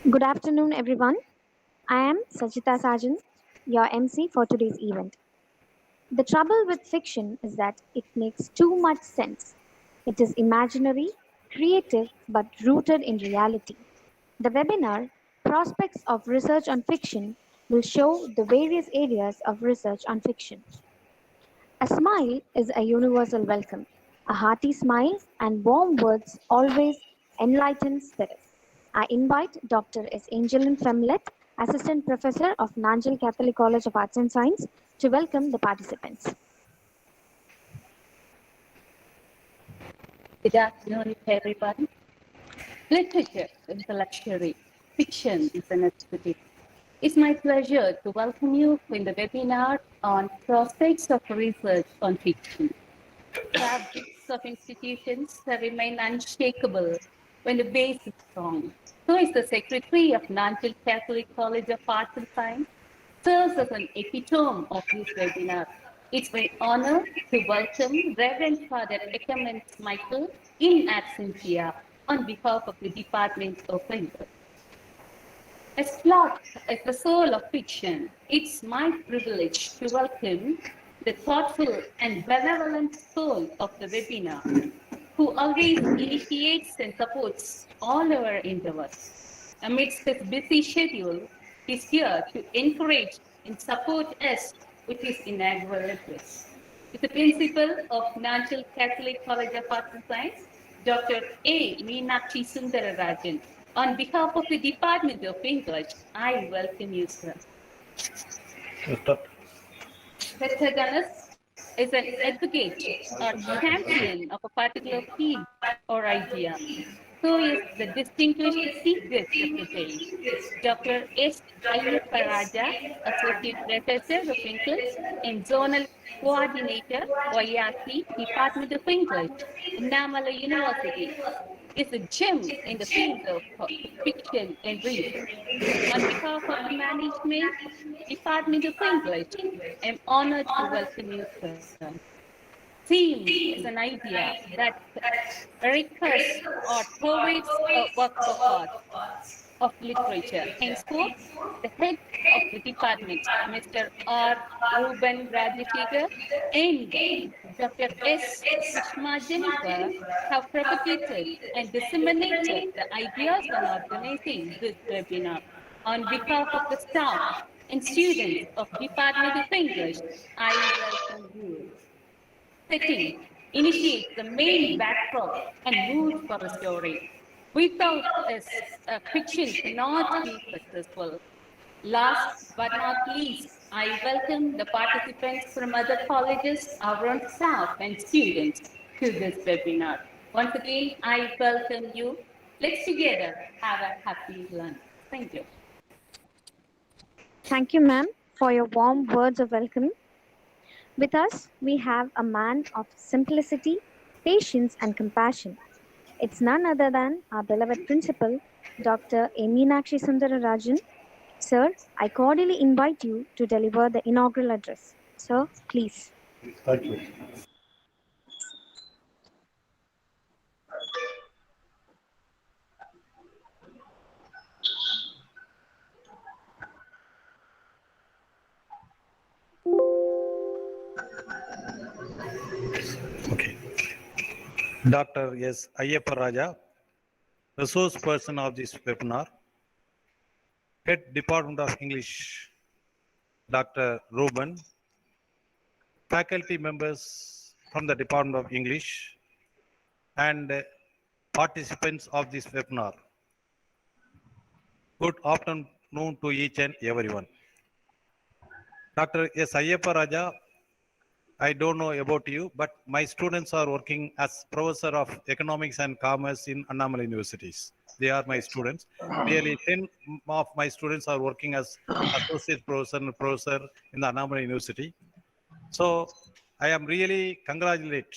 Good afternoon, everyone. I am Sajita Sajan, your MC for today's event. The trouble with fiction is that it makes too much sense. It is imaginary, creative, but rooted in reality. The webinar, Prospects of Research on Fiction, will show the various areas of research on fiction. A smile is a universal welcome. A hearty smile and warm words always enlighten spirit. I invite Dr. S. Angeline Femlet, Assistant Professor of Nanjal Catholic College of Arts and Science, to welcome the participants. Good afternoon, everyone. Literature is a luxury. Fiction is a necessity. It's my pleasure to welcome you in the webinar on prospects of research on fiction. Fabrics of institutions remain unshakable when the base is strong. So is the Secretary of Nanjal Catholic College of Arts and Science serves as an epitome of this webinar. It's my honor to welcome Reverend Father Eckermans Michael in absentia on behalf of the Department of English. As plot as the soul of fiction, it's my privilege to welcome the thoughtful and benevolent soul of the webinar, who always initiates and supports all our endeavors. Amidst his busy schedule, he's here to encourage and support us with his inaugural address. With the principal of Nanjal Catholic College of Arts and Science, Dr. A. Meenakshi Sundararajan. On behalf of the Department of English, I welcome you, sir. Protagonist is an advocate or champion of a particular field or idea. So is the distinguished chief guest of the day, Dr. S. Paraja, Associate Professor of English and Zonal Coordinator, YRC, Department of English, Namala University, is a gem in the field of fiction and research. On behalf of the management, Department of English, I'm honored to welcome you, sir. Theme is an idea that recurs or pervades a work of art, of literature. Henceforth, the head of the department, Mr. R. Ruben Rajashekar, and Dr. S. Sushma Jennifer have propagated and disseminated the ideas on organizing this webinar. On behalf of the staff and students of Department of English, I welcome you. Setting initiates the main backdrop and mood for a story. Without this, fiction cannot be successful. Last but not least, I welcome the participants from other colleges, our own staff and students to this webinar. Once again, I welcome you. Let's together have a happy lunch. Thank you. Thank you, ma'am, for your warm words of welcome. With us, we have a man of simplicity, patience, and compassion. It's none other than our beloved principal, Dr. A. Meenakshi Sundararajan. Sir, I cordially invite you to deliver the inaugural address. Sir, please. Thank you. Okay. Dr. S. Paraja, resource person of this webinar, Head Department of English, Dr. Ruben, faculty members from the Department of English, and participants of this webinar. Good afternoon to each and everyone. Dr. S. Paraja, I don't know about you, but my students are working as professor of economics and commerce in Annamalai universities. They are my students. Nearly 10 of my students are working as associate professor and professor in the Annamalai University. So I am really congratulate.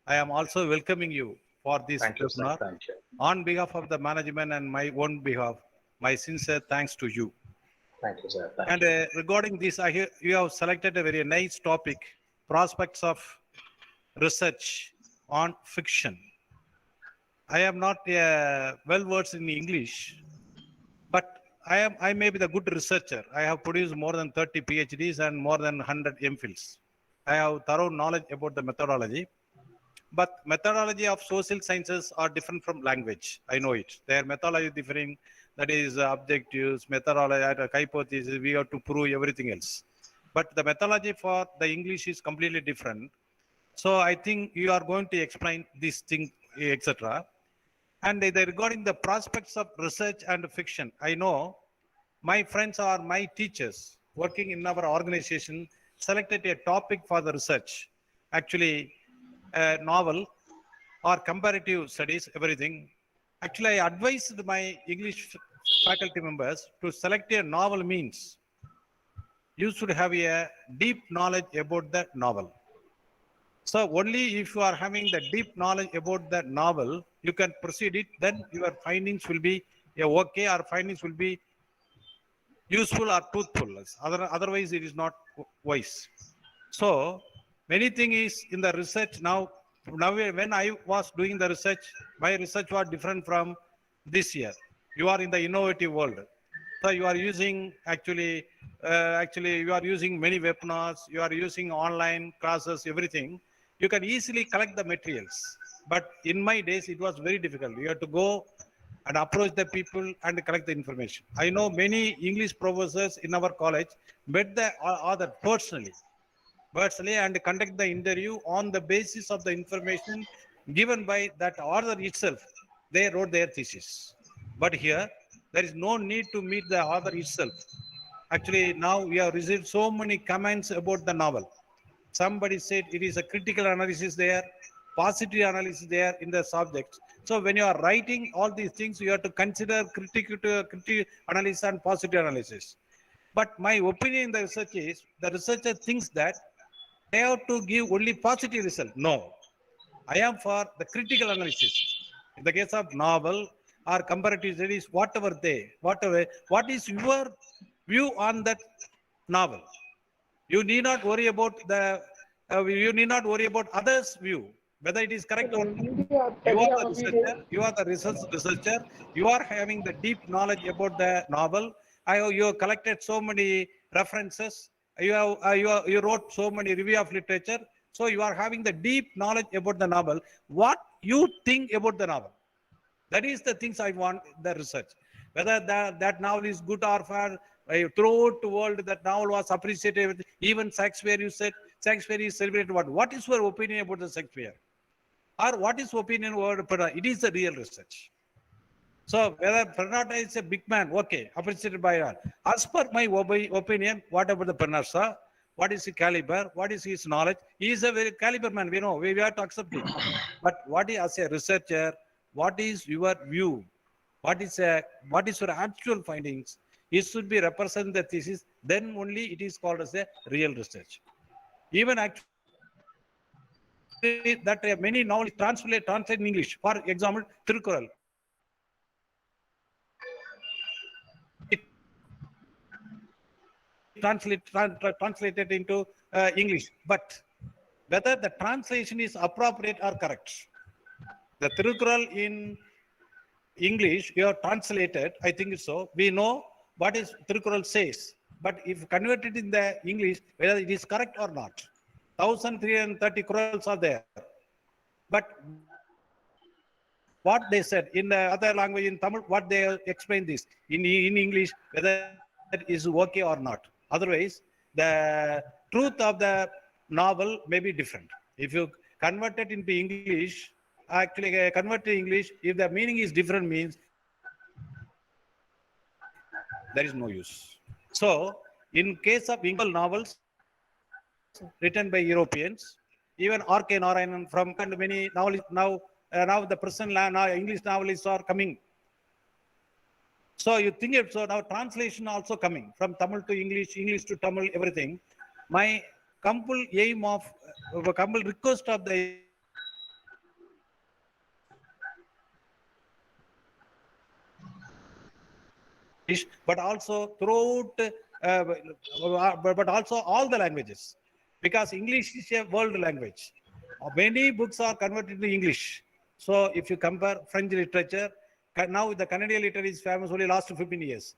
I am also welcoming you for this webinar. On behalf of the management and my own behalf, my sincere thanks to you. Thank you, sir. And regarding this, I hear you have selected a very nice topic, prospects of research on fiction. I am not well versed in English, but I may be the good researcher. I have produced more than 30 PhDs and more than 100 MPhils. I have thorough knowledge about the methodology, but methodology of social sciences are different from language. I know it. Their methodology is different. That is objectives, methodology, hypothesis. We have to prove everything else. But the methodology for the English is completely different. So I think you are going to explain this thing, etc. And regarding the prospects of research and fiction, I know my friends or my teachers working in our organization selected a topic for the research. Actually, a novel or comparative studies, everything. Actually, I advised my English faculty members to select a novel means you should have a deep knowledge about the novel. So only if you are having the deep knowledge about the novel, you can proceed it, then your findings will be okay, or findings will be useful or truthful. Otherwise, it is not wise. So many things is in the research now. Now, when I was doing the research, my research was different from this year. You are in the innovative world. So you are using actually you are using many webinars. You are using online classes, everything. You can easily collect the materials. But in my days, it was very difficult. You have to go and approach the people and collect the information. I know many English professors in our college met the author personally and conduct the interview on the basis of the information given by that author itself. They wrote their thesis. But here, there is no need to meet the author itself. Actually, now we have received so many comments about the novel. Somebody said it is a critical analysis there, positive analysis there in the subjects. So when you are writing all these things, you have to consider critical analysis and positive analysis. But my opinion in the research is the researcher thinks that they have to give only positive result. No, I am for the critical analysis. In the case of novel or comparative studies, what is your view on that novel? You need not worry about you need not worry about others' view, whether it is correct or not. You are the researcher, you are the researcher, you are having the deep knowledge about the novel. You have collected so many references, you wrote so many review of literature, so you are having the deep knowledge about the novel. What you think about the novel? That is the things I want the research. Whether that novel is good or bad, throughout the world, that novel was appreciated. Even Shakespeare, you said, Shakespeare is celebrated. What is your opinion about the Shakespeare? Or what is opinion about Pernod? It is the real research. So whether Pernod is a big man, okay, appreciated by all. As per my opinion, what about the Pernod, sir? What is his caliber? What is his knowledge? He is a very caliber man. We know. We have to accept it. But what is, as a researcher, what is your view? What is your actual findings? It should be represent the thesis. Then only it is called as a real research. Even actually that many novels translate in English. For example, Tirukkural. Many translated into English. But whether the translation is appropriate or correct, the Tirukkural in English, you have translated, I think so. We know what is Tirukkural says, but if converted in the English, whether it is correct or not. 1330 Kurals are there. But what they said in the other language, in Tamil, what they explain this in English, whether it is okay or not. Otherwise, the truth of the novel may be different. If you convert it into English, actually convert to English, if the meaning is different means there is no use. So in case of English novel, there are multiple novels written by Europeans, even R.K. Narayanan from India, and many novelists now now the present now English novelists are coming. So you think it, so now translation also coming from Tamil to English, English to Tamil, everything. My humble aim of humble request of the education is not only translation of English, but also throughout, but also all the languages, because English is a world language. Many books are converted to English. So if you compare French literature, Now the Canadian letter is famous only last 15 years.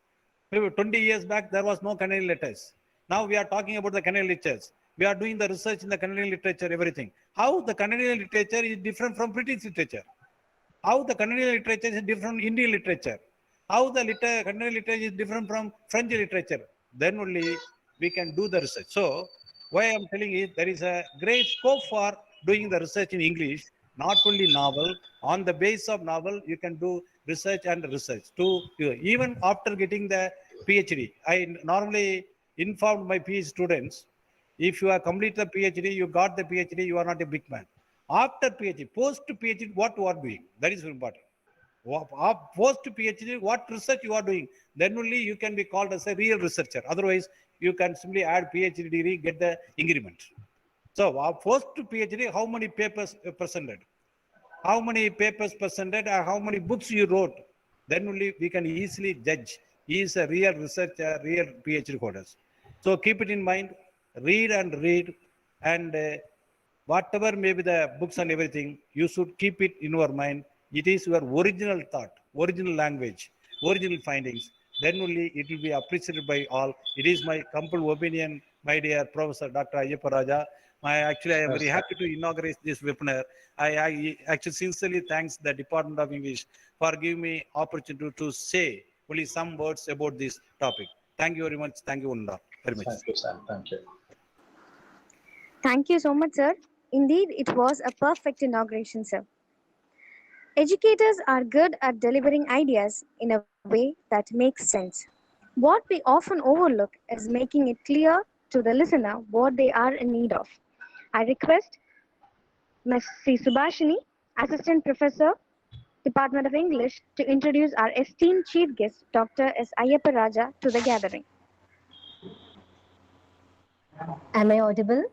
Maybe 20 years back, there was no Canadian letters. Now we are talking about the Canadian literatures. We are doing the research in the Canadian literature, everything. How the Canadian literature is different from British literature? How the Canadian literature is different from Indian literature? How the Canadian literature is different from French literature? Then only we can do the research. So why I'm telling you, there is a great scope for doing the research in English, not only novel. On the base of novel, you can do research and research. Even after getting the PhD, I normally informed my PhD students, if you have completed the PhD, you got the PhD, you are not a big man. After PhD, post PhD, what you are doing? That is important. Post PhD, what research you are doing? Then only you can be called as a real researcher. Otherwise, you can simply add PhD degree, get the increment. So, post PhD, how many papers presented? How many papers presented, or how many books you wrote? Then only we can easily judge. He is a real researcher, real PhD holders. So keep it in mind, read, and whatever may be the books and everything, you should keep it in your mind. It is your original thought, original language, original findings. Then only it will be appreciated by all. It is my complete opinion, my dear Professor Dr. Ayyappa Raja. Actually, I am very happy to inaugurate this webinar. I actually sincerely thanks the Department of English for giving me opportunity to say only some words about this topic. Thank you very much. Thank you, Unda, very much. Thank you, Sam. Thank you. Thank you so much, sir. Indeed, it was a perfect inauguration, sir. Educators are good at delivering ideas in a way that makes sense. What we often overlook is making it clear to the listener what they are in need of. I request Ms. C. Subhashini, Assistant Professor, Department of English, to introduce our esteemed chief guest, Dr. S. Ayyappa Raja, to the gathering. Am I audible?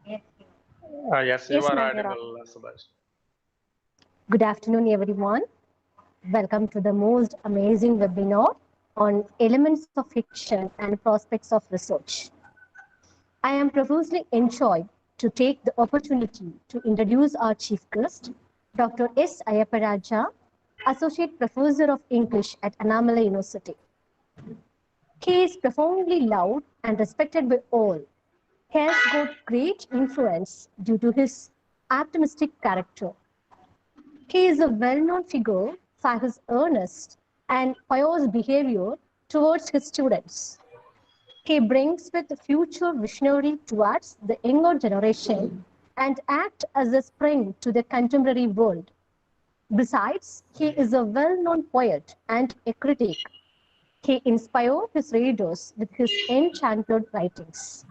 Yes, you Yes, are ma'am, you're audible, Subhash. Good afternoon, everyone. Welcome to the most amazing webinar on elements of fiction and prospects of research. I am profusely enjoyed to take the opportunity to introduce our chief guest, Dr. S. Ayyappa Raja, Associate Professor of English at Annamalai University. He is profoundly loved and respected by all. He has got great influence due to his optimistic character. He is a well-known figure for his earnest and pious behavior towards his students. He brings with future visionary towards the younger generation and acts as a spring to the contemporary world. Besides, he is a well-known poet and a critic. He inspires his readers with his enchanted writings.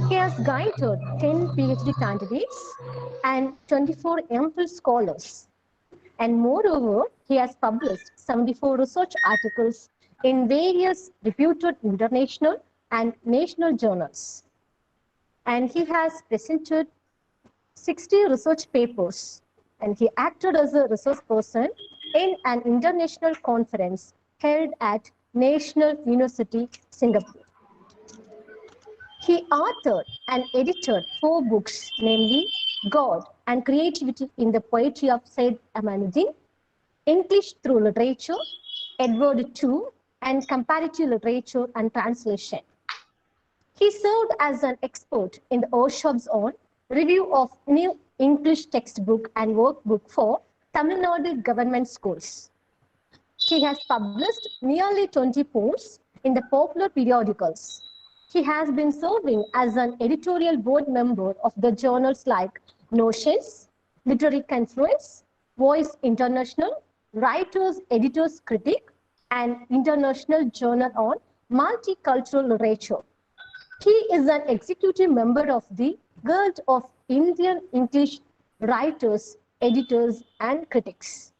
He has guided 10 PhD candidates and 24 MPhil scholars. And moreover, he has published 74 research articles in various reputed international and national journals. And he has presented 60 research papers, and he acted as a resource person in an international conference held at National University, Singapore. He authored and edited 4 books, namely God and Creativity in the Poetry of Said Amanuddin, English Through Literature, Edward II, and Comparative Literature and Translation. He served as an expert in the workshops on review of new English textbook and workbook for Tamil Nadu government schools. He has published nearly 20 poems in the popular periodicals. He has been serving as an editorial board member of the journals like Notions, Literary Confluence, Voice International, Writers Editors Critic, and International Journal on Multicultural Literature. He is an executive member of the Guild of Indian English Writers, Editors, and Critics.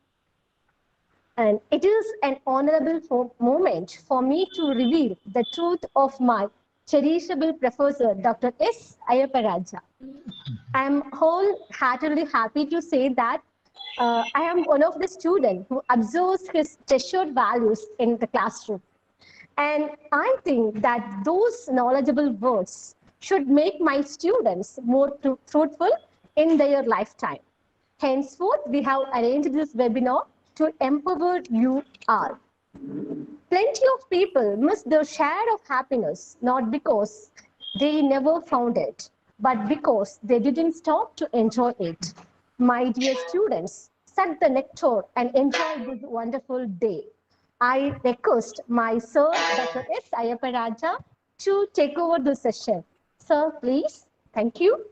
And it is an honorable moment for me to reveal the truth of my cherishable professor, Dr. S. Ayyappa Raja. I am wholeheartedly happy to say that I am one of the students who observes his treasured values in the classroom. And I think that those knowledgeable words should make my students more fruitful in their lifetime. Henceforth, we have arranged this webinar to empower you all. Plenty of people miss their share of happiness not because they never found it, but because they didn't stop to enjoy it. My dear students, suck the nectar and enjoy this wonderful day. I request my sir, Dr. S. Sya Paraja, to take over the session. Sir, please. Thank you.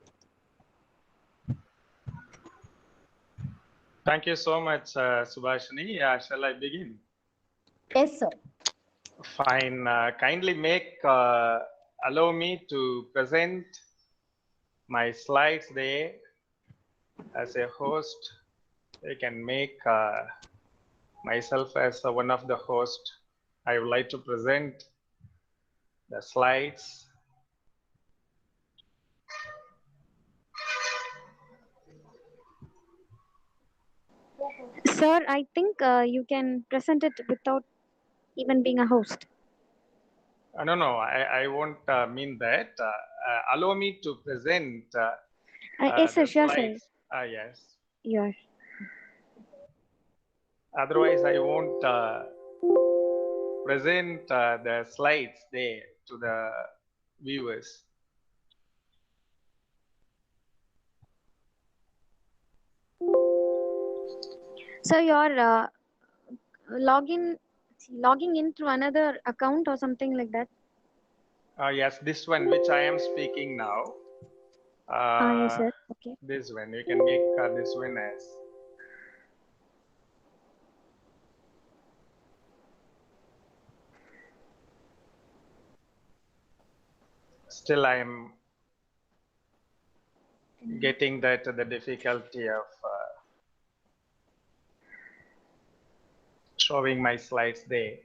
Thank you so much, Subhashini. Shall I begin? Yes, sir. Fine. Kindly allow me to present my slides there. As a host, I can make myself as one of the hosts. I would like to present the slides. Sir, I think you can present it without even being a host. No, I won't mean that. Allow me to present Yes, sir, the sure, sir. slides. Yes. You're. Otherwise, I won't present the slides there to the viewers. So you're logging in through another account or something like that? Yes, this one which I am speaking now. Yes, sir. Okay. This one, you can make this one as. Still, I am getting that the difficulty of showing my slides there.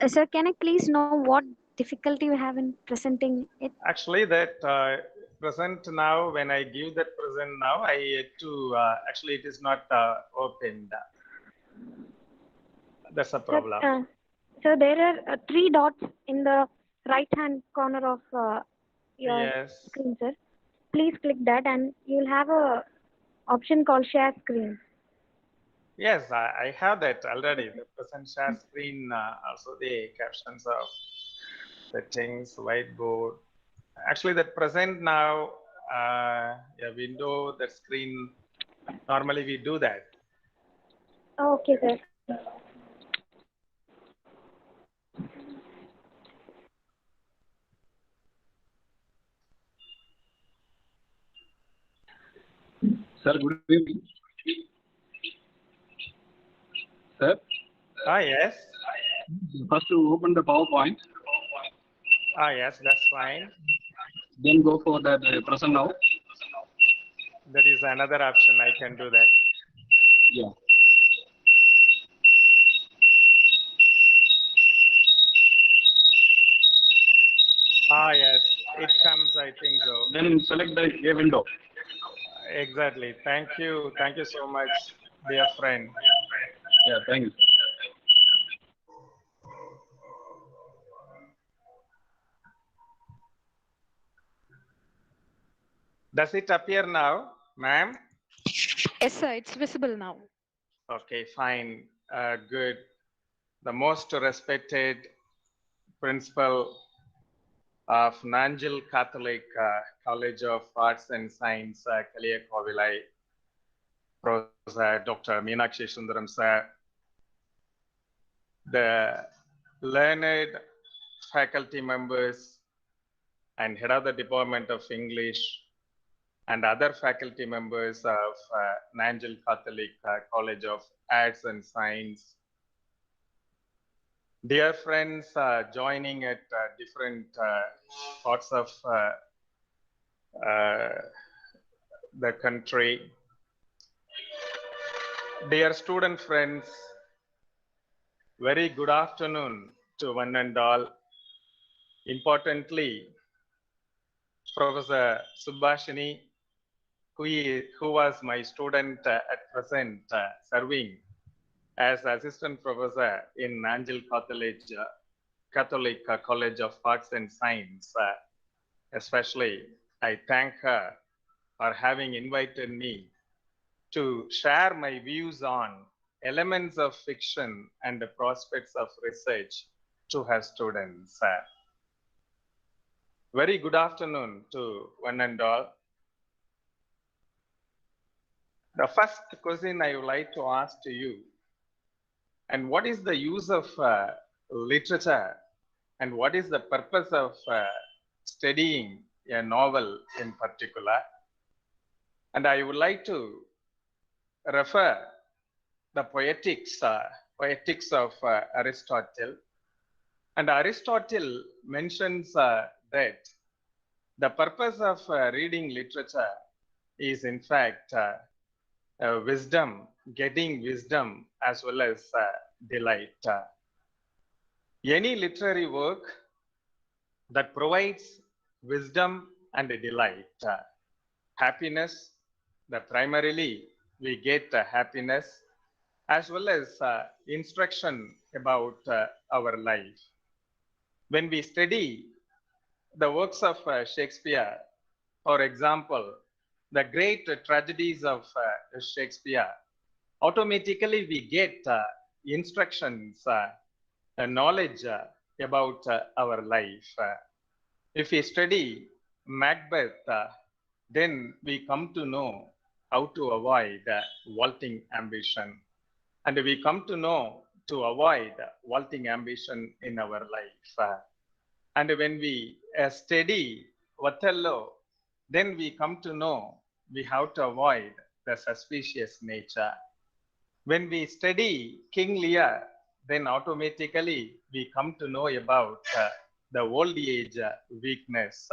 Sir, can I please know what difficulty you have in presenting it? Actually, that present now, when I give that present now, I had to, actually it is not opened. That's a problem. So there are three dots in the right hand corner of your Yes. screen, sir. Please click that and you'll have a option called share screen. Yes, I have that already. The present share screen, also the captions of settings, whiteboard. Actually, that present now, a window, that screen, normally we do that. Okay, sir. Sir, good evening. Sir, Yes. first to open the PowerPoint, Yes, that's fine. then go for that present now. That is another option. I can do that. Yeah. Yes, it comes, I think so. Then select the A window. Exactly. Thank you. Thank you so much, dear friend. Yeah, thank you. Does it appear now, ma'am? Yes, sir, it's visible now. Okay, fine. Good. The most respected principal of Nanjil Catholic College of Arts and Science, Kaliyakovilai, Professor Dr. Meenakshi Sundaram sir, the learned faculty members and head of the Department of English and other faculty members of Nanjil Catholic College of Arts and Science. Dear friends joining at different parts of the country, dear student friends, very good afternoon to one and all. Importantly, Professor Subhashini, who was my student at present serving as assistant professor in Angel Catholic College of Arts and Science. Especially, I thank her for having invited me to share my views on elements of fiction and the prospects of research to her students. Very good afternoon to one and all. The first question I would like to ask to you, and what is the use of literature and what is the purpose of studying a novel in particular? And I would like to refer the poetics of Aristotle. And Aristotle mentions that the purpose of reading literature is in fact wisdom, getting wisdom as well as delight. Any literary work that provides wisdom and delight, happiness, that primarily we get happiness as well as instruction about our life. When we study the works of Shakespeare, for example, the great tragedies of Shakespeare, automatically we get instructions, knowledge about our life. If we study Macbeth, then we come to know how to avoid vaulting ambition. And we come to know to avoid vaulting ambition in our life. And when we study Othello, then we come to know we have to avoid the suspicious nature. When we study King Lear, then automatically we come to know about the old age weakness,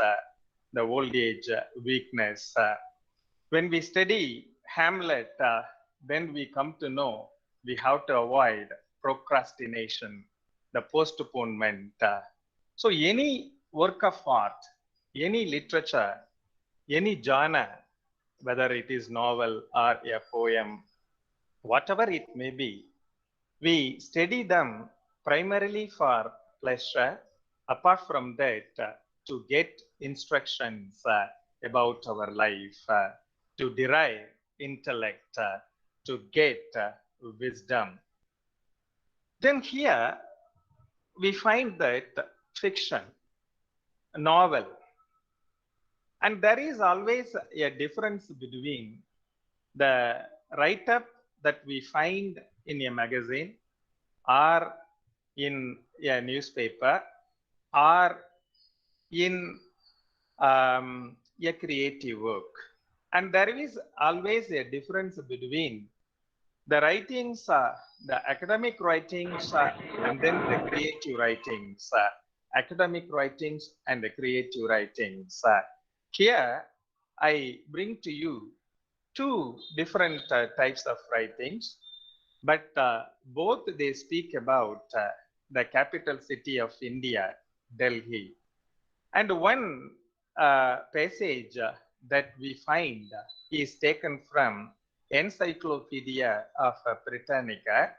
When we study Hamlet, then we come to know we have to avoid procrastination, the postponement. So any work of art, any literature, any genre, whether it is novel or a poem, whatever it may be, we study them primarily for pleasure. Apart from that, to get instructions about our life, to derive intellect, to get wisdom. Then here we find that fiction, novel, and there is always a difference between the write-up that we find in a magazine or in a newspaper or in a creative work. And there is always a difference between the writings, the academic writings, and then the creative writings, academic writings and the creative writings. Here, I bring to you two different types of writings, but both they speak about the capital city of India, Delhi. And one passage that we find is taken from Encyclopedia of Britannica,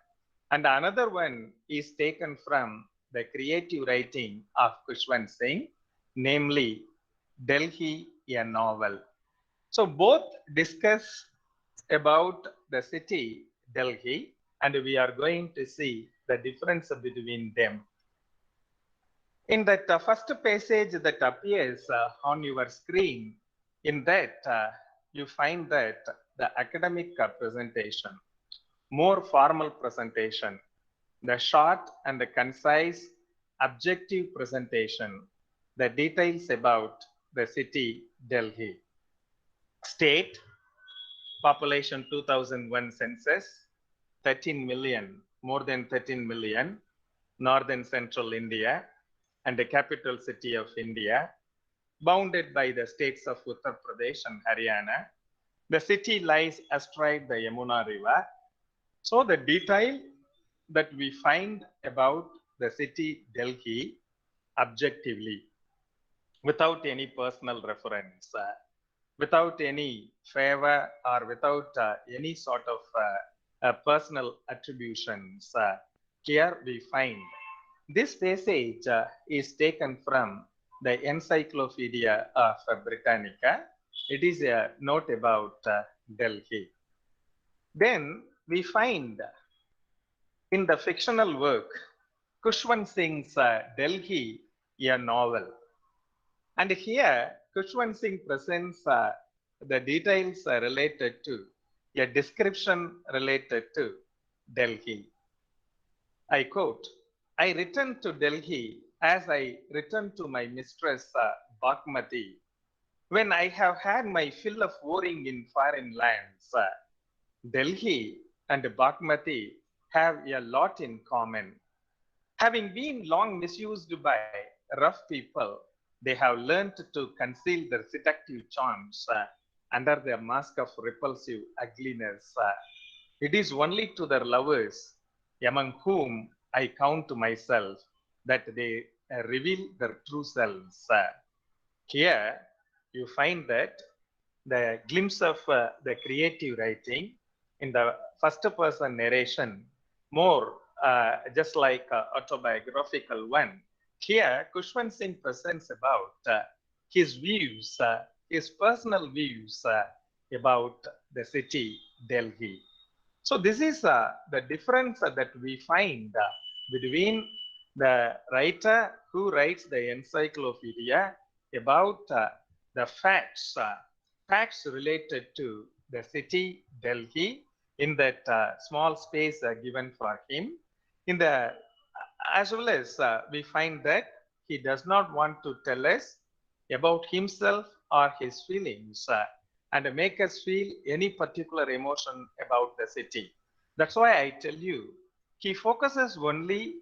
and another one is taken from the creative writing of Kushwant Singh, namely Delhi, a novel. So both discuss about the city Delhi, and we are going to see the difference between them. In that first passage that appears on your screen, in that you find that the academic presentation, more formal presentation, the short and the concise objective presentation, the details about the city Delhi. State, population 2001 census, 13 million, more than 13 million, northern central India, and the capital city of India, bounded by the states of Uttar Pradesh and Haryana. The city lies astride the Yamuna River. So the detail that we find about the city Delhi objectively, without any personal reference, without any favor or without any sort of personal attributions. Here we find this passage is taken from the Encyclopedia of Britannica. It is a note about Delhi. Then we find in the fictional work Kushwant Singh's Delhi, a novel. And here Kushwant Singh presents the details related to a description related to Delhi. I quote, I returned to Delhi as I returned to my mistress Bakmati. When I have had my fill of warring in foreign lands, Delhi and Bakmati have a lot in common. Having been long misused by rough people, they have learned to conceal their seductive charms under their mask of repulsive ugliness. It is only to their lovers, among whom I count myself, that they reveal their true selves. Here, you find that the glimpse of the creative writing in the first person narration, more just like autobiographical one. Here, Kushwant Singh presents about his views, his personal views about the city Delhi. So this is the difference that we find between the writer who writes the encyclopedia about the facts related to the city Delhi in that small space given for him. In the as well as we find that he does not want to tell us about himself or his feelings and make us feel any particular emotion about the city. That's why I tell you, he focuses only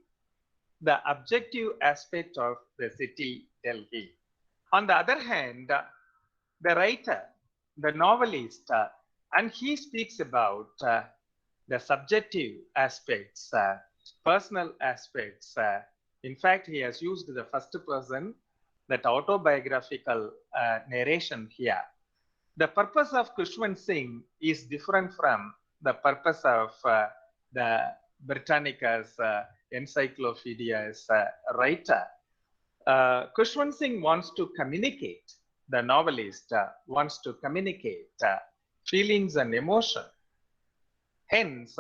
the objective aspect of the city Delhi. On the other hand, the writer, the novelist, and he speaks about the subjective aspects, personal aspects. In fact, he has used the first person, that autobiographical narration here. The purpose of Kushwant Singh is different from the purpose of the Britannica's encyclopedia's writer. Kushwant Singh wants to communicate, the novelist wants to communicate feelings and emotion. Hence,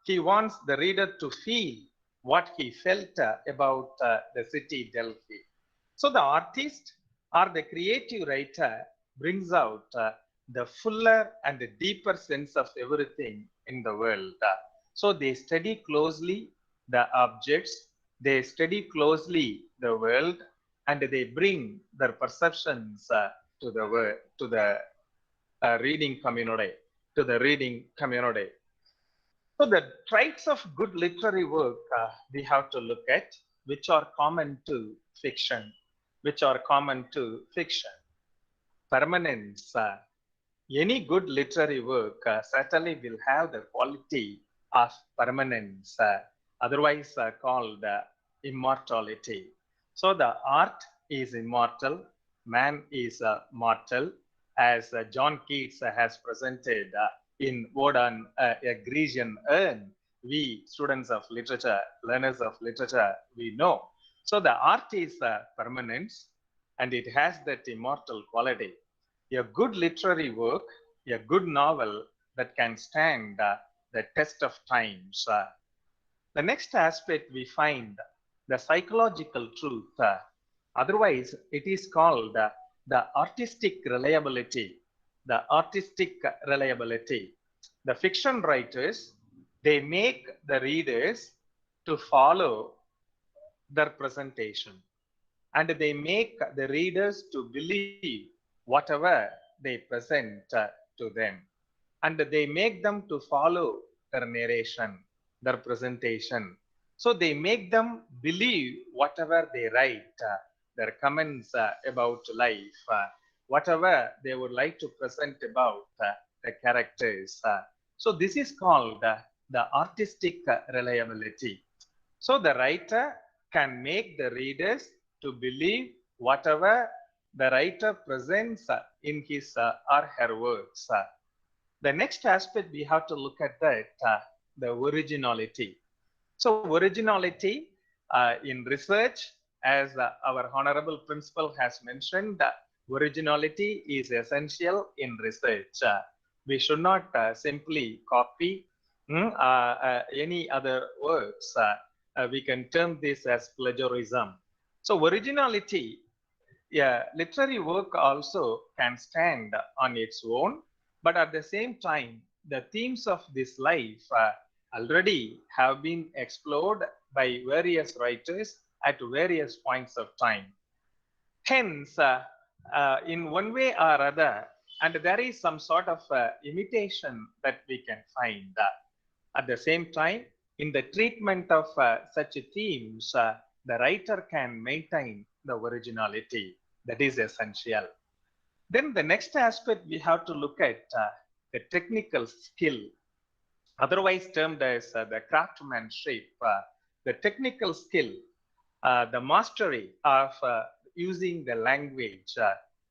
he wants the reader to feel what he felt about the city Delhi. So the artist or the creative writer brings out the fuller and the deeper sense of everything in the world. So they study closely the objects, they study closely the world, and they bring their perceptions to the world, to the reading community, to the reading community. So the traits of good literary work we have to look at, which are common to fiction, which are common to fiction. Permanence. Any good literary work certainly will have the quality of permanence, otherwise called immortality. So the art is immortal, man is mortal, as John Keats has presented in Ode on a Grecian Urn. We students of literature, learners of literature, we know. So the art is permanence, and it has that immortal quality. A good literary work, a good novel that can stand the test of times. The next aspect we find the psychological truth. Otherwise, it is called the artistic reliability. The artistic reliability. The fiction writers, they make the readers to follow their presentation, and they make the readers to believe whatever they present to them, and they make them to follow their narration, their presentation. So they make them believe whatever they write, their comments about life, whatever they would like to present about the characters. So this is called the artistic reliability. So the writer can make the readers to believe whatever the writer presents in his or her works. The next aspect we have to look at that the originality. So originality in research, as our honorable principal has mentioned, originality is essential in research. We should not simply copy any other works. We can term this as plagiarism. So originality, yeah, literary work also can stand on its own, but at the same time, the themes of this life already have been explored by various writers at various points of time. Hence, in one way or other, and there is some sort of imitation that we can find. At the same time, in the treatment of such themes, the writer can maintain the originality. That is essential. Then the next aspect we have to look at the technical skill, otherwise termed as the craftsmanship, the technical skill, the mastery of using the language,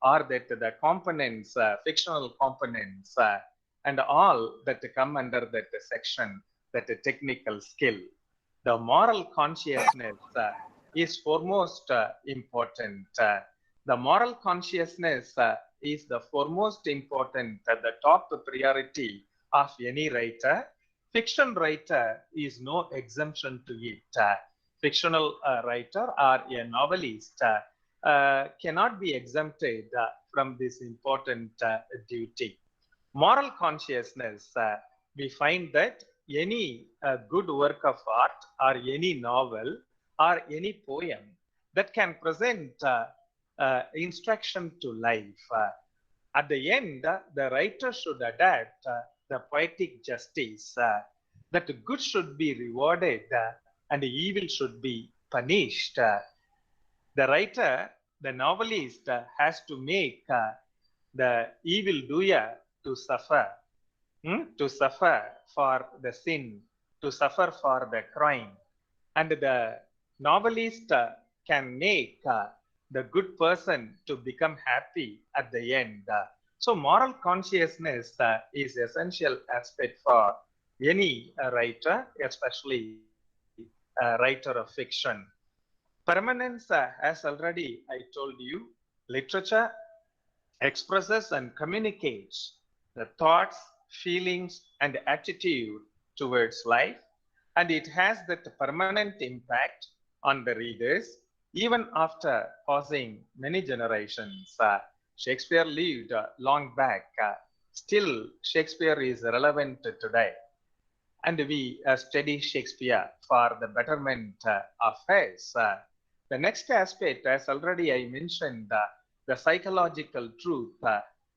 or that the components, fictional components, and all that come under that section, that technical skill. The moral consciousness is foremost important. The moral consciousness is the foremost important, the top priority of any writer. Fiction writer is no exemption to it. Fictional writer or a novelist cannot be exempted from this important duty. Moral consciousness, we find that any good work of art or any novel or any poem that can present instruction to life. At the end, the writer should adapt the poetic justice, that good should be rewarded and evil should be punished. The writer, the novelist, has to make the evil doer to suffer, to suffer for the sin, to suffer for the crime. And the novelist can make the good person to become happy at the end. So moral consciousness is essential aspect for any writer, especially a writer of fiction. Permanence, as already I told you, literature expresses and communicates the thoughts, feelings, and attitude towards life, and it has that permanent impact on the readers even after passing many generations. Shakespeare lived long back. Still, Shakespeare is relevant today. And we study Shakespeare for the betterment of us. The next aspect, as already I mentioned, the psychological truth,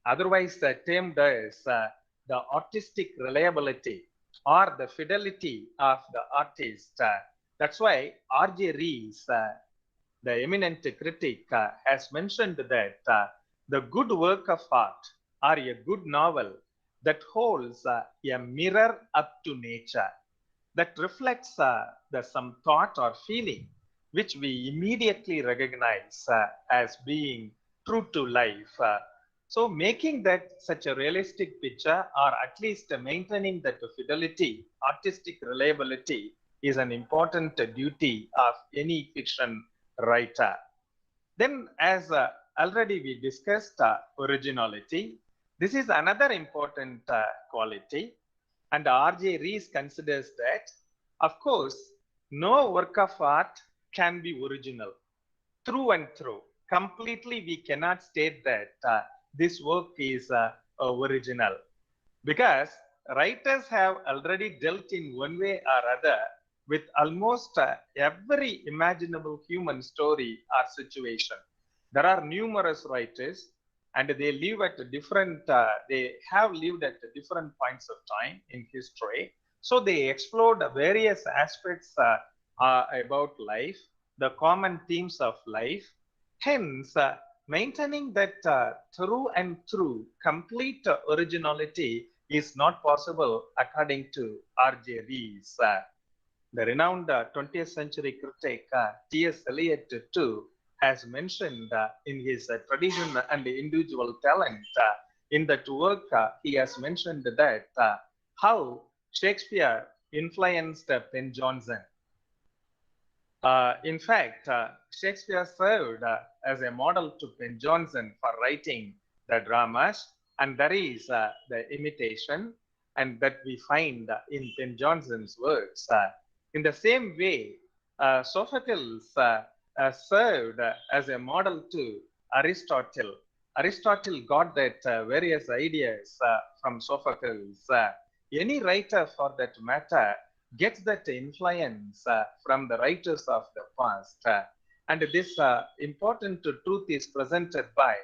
otherwise termed as the artistic reliability or the fidelity of the artist. That's why R.J. Rees, the eminent critic, has mentioned that the good work of art or a good novel that holds a mirror up to nature, that reflects some thought or feeling which we immediately recognize as being true to life. So making that such a realistic picture, or at least maintaining that fidelity, artistic reliability, is an important duty of any fiction writer. Then, as already we discussed, originality. This is another important quality, and R.J. Rees considers that, of course, no work of art can be original through and through. Completely, we cannot state that this work is original, because writers have already dealt in one way or other with almost every imaginable human story or situation. There are numerous writers, and they live at different, they have lived at different points of time in history. So they explored various aspects about life, the common themes of life. Hence, maintaining that through and through complete originality is not possible according to R.J. Rees. The renowned 20th century critic T.S. Eliot too has mentioned in his Tradition and Individual Talent, in that work he has mentioned that how Shakespeare influenced Ben Jonson. In fact, Shakespeare served as a model to Ben Jonson for writing the dramas, and there is the imitation, and that we find in Ben Jonson's works. In the same way, Sophocles served as a model to Aristotle. Aristotle got that various ideas from Sophocles. Any writer, for that matter, gets that influence from the writers of the past. And this important truth is presented by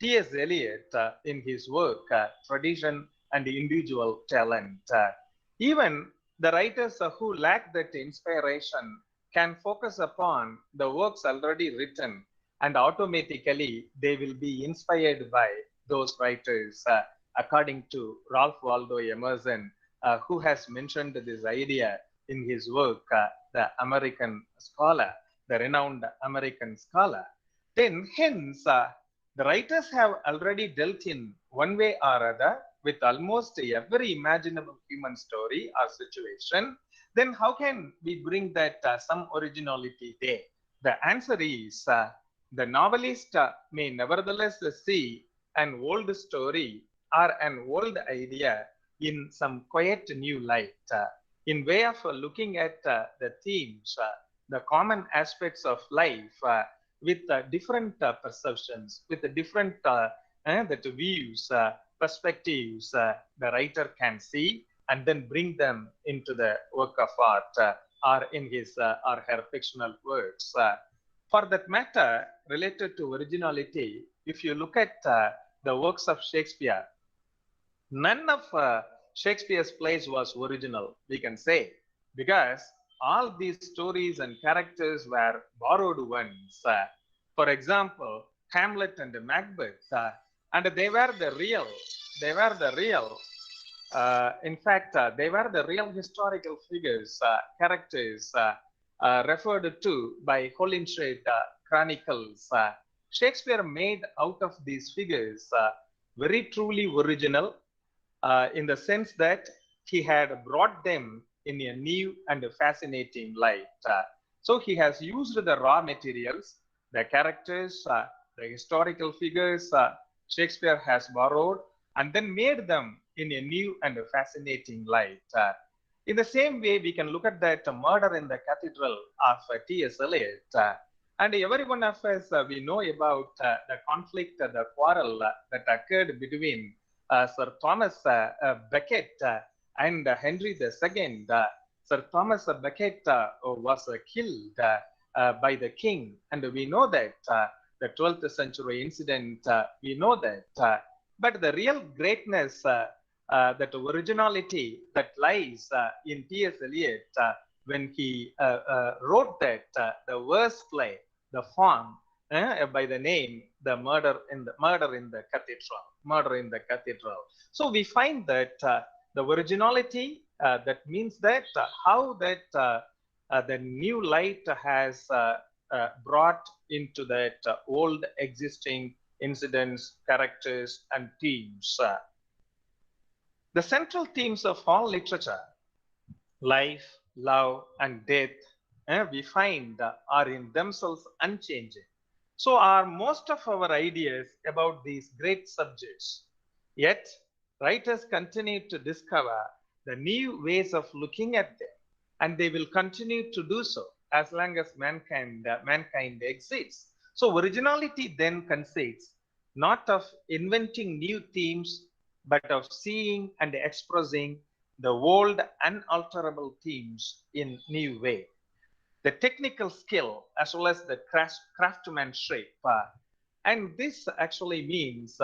T.S. Eliot in his work, Tradition and Individual Talent. Even the writers who lack that inspiration can focus upon the works already written, and automatically they will be inspired by those writers, according to Ralph Waldo Emerson, who has mentioned this idea in his work, The American Scholar, the renowned American scholar. Then, hence, the writers have already dealt in one way or other with almost every imaginable human story or situation. Then, how can we bring that some originality there? The answer is the novelist may nevertheless see an old story or an old idea in some quite new light, in way of looking at the themes, the common aspects of life with different perceptions, with different that views, perspectives the writer can see and then bring them into the work of art or in his or her fictional works. For that matter, related to originality, if you look at the works of Shakespeare, none of Shakespeare's plays was original, we can say, because all these stories and characters were borrowed ones. For example, Hamlet and Macbeth, and they were the real, they were the real, in fact, they were the real historical figures, characters referred to by Holinshed chronicles. Shakespeare made out of these figures very truly original, in the sense that he had brought them in a new and fascinating light. So he has used the raw materials, the characters, the historical figures Shakespeare has borrowed, and then made them in a new and fascinating light. In the same way, we can look at that Murder in the Cathedral of T.S. Eliot. And every one of us, we know about the conflict, the quarrel that occurred between Sir Thomas Becket and Henry II. Sir Thomas Becket was killed by the king, and we know that the 12th century incident, we know that. But the real greatness, that originality that lies in T.S. Eliot when he wrote that the verse play, the form by the name the murder in the cathedral, murder in the cathedral. So we find that the originality, that means that how that the new light has brought into that old existing incidents, characters, and themes. The central themes of all literature, life, love, and death, we find are in themselves unchanging. So are most of our ideas about these great subjects. Yet, writers continue to discover the new ways of looking at them, and they will continue to do so as long as mankind exists. So originality then consists not of inventing new themes, but of seeing and expressing the old unalterable themes in new way. The technical skill as well as the craftsmanship. And this actually means,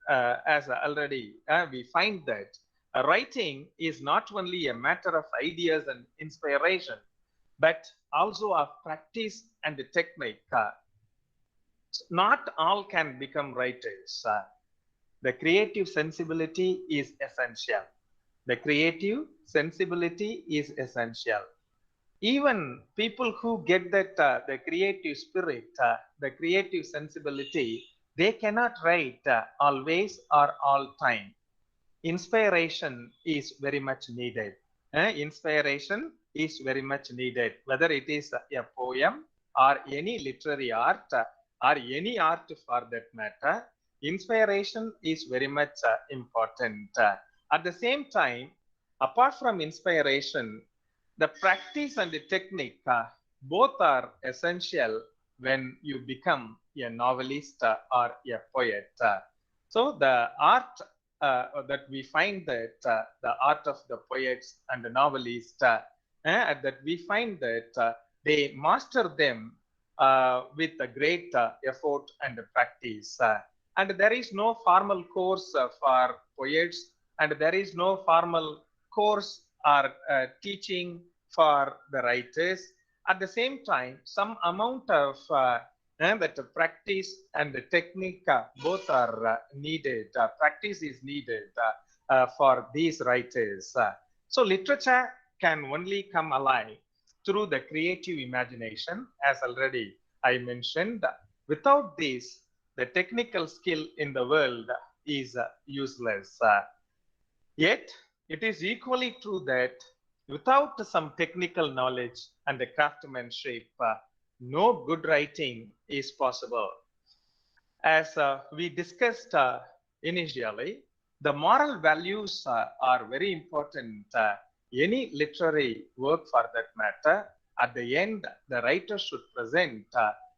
as already we find that writing is not only a matter of ideas and inspiration, but also of practice and technique. Not all can become writers. The creative sensibility is essential. The creative sensibility is essential. Even people who get that the creative spirit, the creative sensibility, they cannot write always or all time. Inspiration is very much needed. inspiration is very much needed, whether it is a poem or any literary art or any art for that matter. Inspiration is very much important. At the same time, apart from inspiration, the practice and the technique both are essential when you become a novelist or a poet. So the art that we find that the art of the poets and the novelists, that we find that they master them with a great effort and practice. And there is no formal course for poets, and there is no formal course or teaching for the writers. At the same time, some amount of that practice and the technique both are needed. Practice is needed for these writers. So literature can only come alive through the creative imagination, as already I mentioned. Without this, the technical skill in the world is useless. Yet, it is equally true that without some technical knowledge and the craftsmanship, no good writing is possible. As we discussed initially, the moral values are very important. Any literary work for that matter, at the end, the writer should present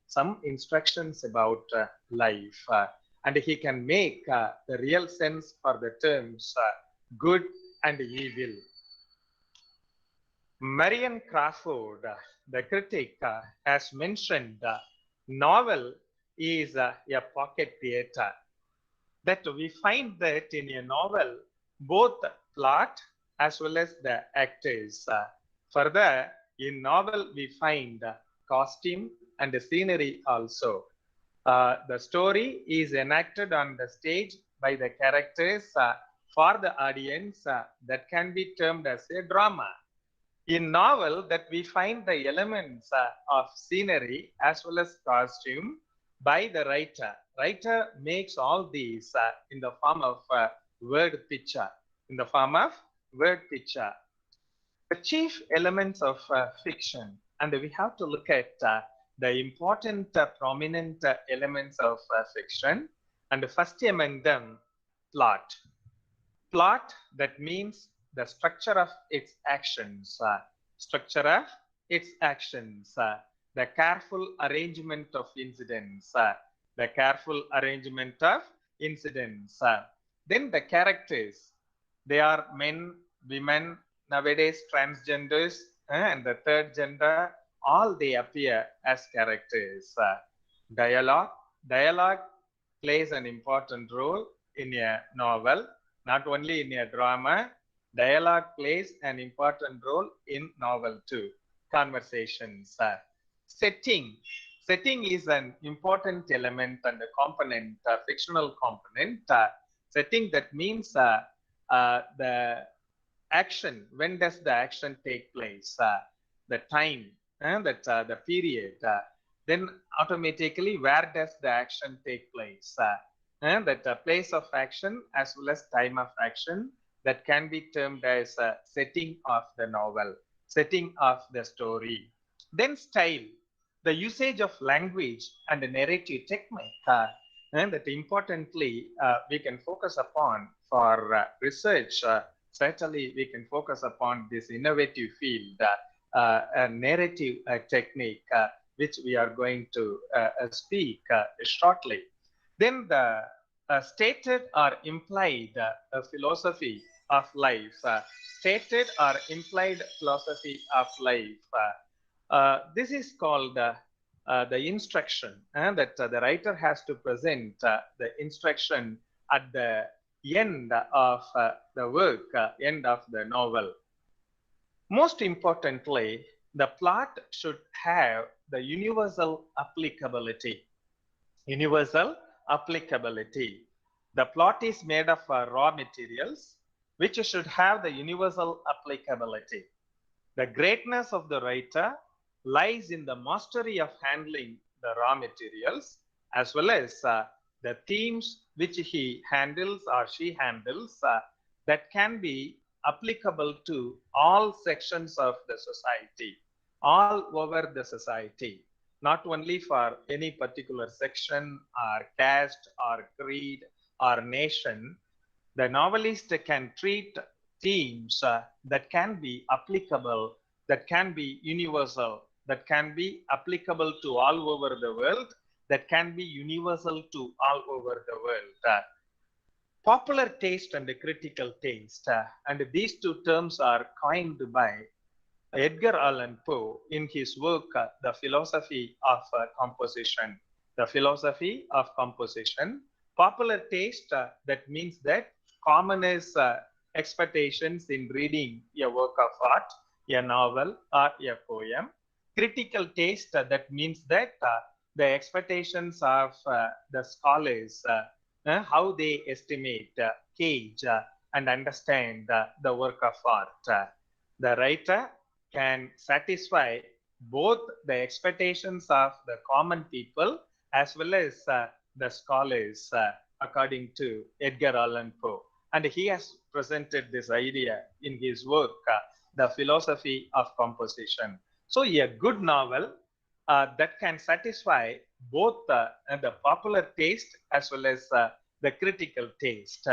some instructions about life, and he can make the real sense for the terms good and evil. Marion Crawford, the critic, has mentioned novel is a pocket theater. That we find that in a novel, both plot as well as the actors. Further, in novel, we find costume and the scenery also. The story is enacted on the stage by the characters for the audience that can be termed as a drama. In novel, that we find the elements of scenery as well as costume by the writer. Writer makes all these in the form of word picture. In the form of word picture. The chief elements of fiction, and we have to look at the important prominent elements of fiction, and first among them, plot. Plot, that means the structure of its actions, the careful arrangement of incidents, then the characters, they are men, women, nowadays transgenders, and the third gender, all they appear as characters. Dialogue plays an important role in a novel. Not only in a drama, dialogue plays an important role in novel too. Conversations. Setting is an important element and a component, fictional component. Setting, that means the action. When does the action take place? The time, the period. Then automatically, where does the action take place? That place of action as well as time of action, that can be termed as a setting of the novel, setting of the story. Then style, the usage of language and the narrative technique, and that importantly we can focus upon for research. Certainly we can focus upon this innovative field, a narrative technique, which we are going to speak shortly. Then the stated or implied philosophy of life. Stated or implied philosophy of life. This is called the instruction, and that the writer has to present the instruction at the end of the work, end of the novel. Most importantly, the plot should have the universal applicability. Universal applicability. The plot is made of raw materials, which should have the universal applicability. The greatness of the writer lies in the mastery of handling the raw materials, as well as the themes which he handles or she handles, that can be applicable to all sections of the society, all over the society, not only for any particular section or caste or creed or nation. The novelist can treat themes that can be applicable, that can be universal, that can be applicable to all over the world, that can be universal to all over the world. Popular taste and critical taste, and these two terms are coined by Edgar Allan Poe in his work, The Philosophy of Composition. The Philosophy of Composition. Popular taste, that means that commoners' expectations in reading a work of art, a novel, or a poem. Critical taste, that means that the expectations of the scholars, how they estimate, gauge, and understand the work of art. The writer can satisfy both the expectations of the common people as well as the scholars, according to Edgar Allan Poe. And he has presented this idea in his work, The Philosophy of Composition. So, a good novel that can satisfy both the popular taste as well as the critical taste.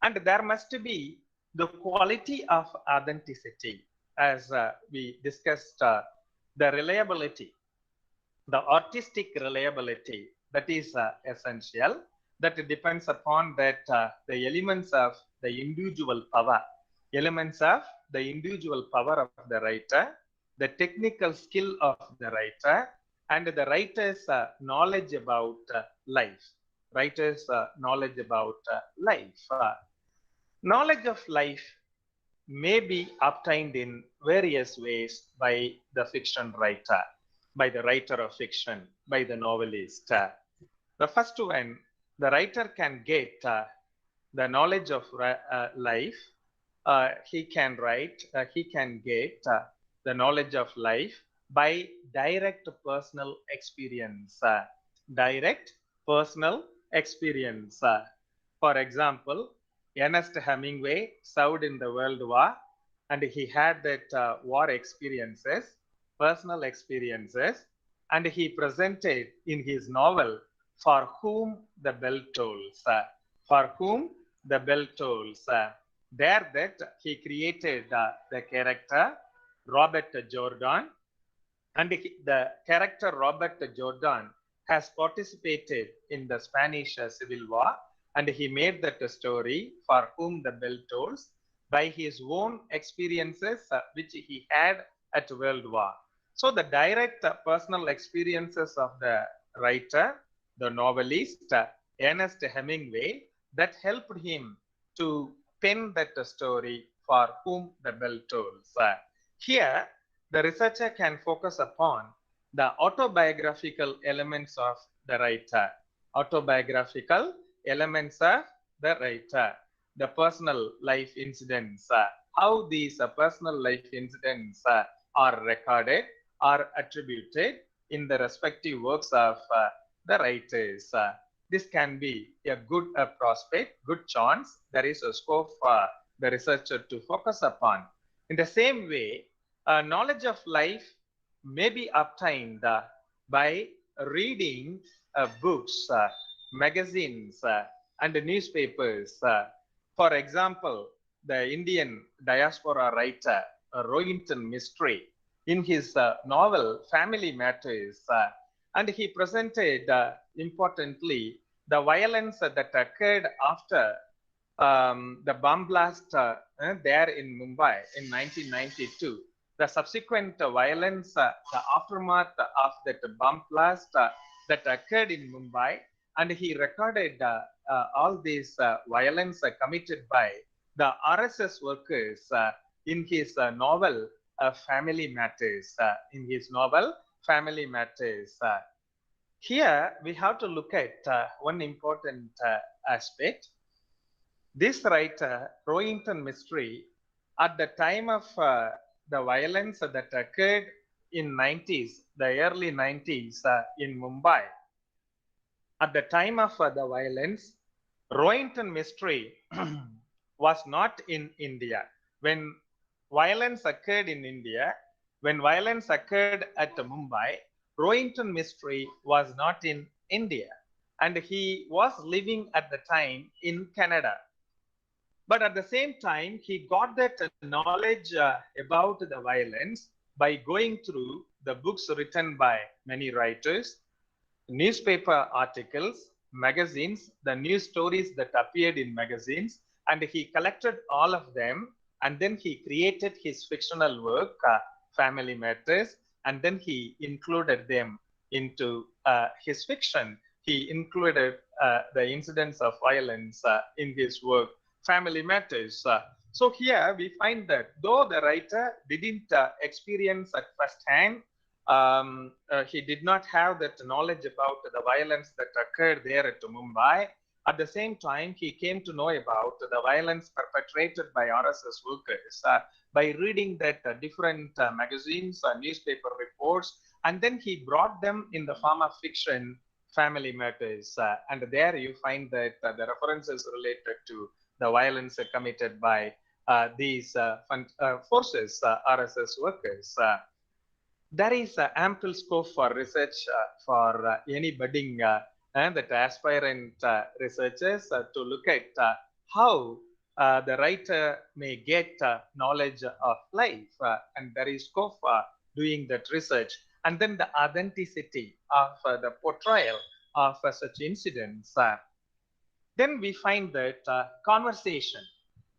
And there must be the quality of authenticity, as we discussed, the reliability, the artistic reliability, that is essential. That depends upon that the elements of the individual power, elements of the individual power of the writer, the technical skill of the writer, and the writer's knowledge about life. Writer's knowledge about life. Knowledge of life may be obtained in various ways by the fiction writer, by the writer of fiction, by the novelist. The first one, the writer can get the knowledge of life. He can write, he can get the knowledge of life by direct personal experience. Direct personal experience. For example, Ernest Hemingway served in the World War, and he had that war experiences, personal experiences, and he presented in his novel For Whom the Bell Tolls. For Whom the Bell Tolls. There that he created the character Robert Jordan, and the character Robert Jordan has participated in the Spanish Civil War, and he made that story For Whom the Bell Tolls by his own experiences which he had at World War. So the direct personal experiences of the writer, the novelist, Ernest Hemingway, that helped him to pen that story For Whom the Bell Tolls. Here, the researcher can focus upon the autobiographical elements of the writer, autobiographical elements of the writer, the personal life incidents, how these personal life incidents are recorded, are attributed in the respective works of the writers. This can be a good prospect, good chance. There is a scope for the researcher to focus upon. In the same way, knowledge of life may be obtained by reading books, magazines, and newspapers. For example, the Indian diaspora writer Rohinton Mistry, in his novel Family Matters, and he presented importantly the violence that occurred after the bomb blast there in Mumbai in 1992. The subsequent violence, the aftermath of that bomb blast that occurred in Mumbai, and he recorded all this violence committed by the RSS workers in his novel Family Matters. In his novel Family Matters. Here we have to look at one important aspect. This writer, Rohinton Mistry, at the time of the violence that occurred in 90s, the early 90s in Mumbai, at the time of the violence, Rohinton Mistry was not in India. when violence occurred in India, when violence occurred at Mumbai, Rohinton Mistry was not in India and he was living at the time in Canada. But at the same time, he got that knowledge about the violence by going through the books written by many writers, newspaper articles, magazines, the news stories that appeared in magazines, and he collected all of them. And then he created his fictional work, Family Matters, and then he included them into his fiction. He included the incidents of violence in his work, Family Matters. So here we find that though the writer didn't experience at first hand, he did not have that knowledge about the violence that occurred there at Mumbai. At the same time, he came to know about the violence perpetrated by RSS workers by reading that different magazines, newspaper reports, and then he brought them in the form of fiction, Family Matters. And there you find that the references related to the violence committed by these forces, RSS workers. There is ample scope for research for any budding and that aspirant researchers to look at how the writer may get knowledge of life, and there is scope for doing that research. And then the authenticity of the portrayal of such incidents. Then we find that conversation,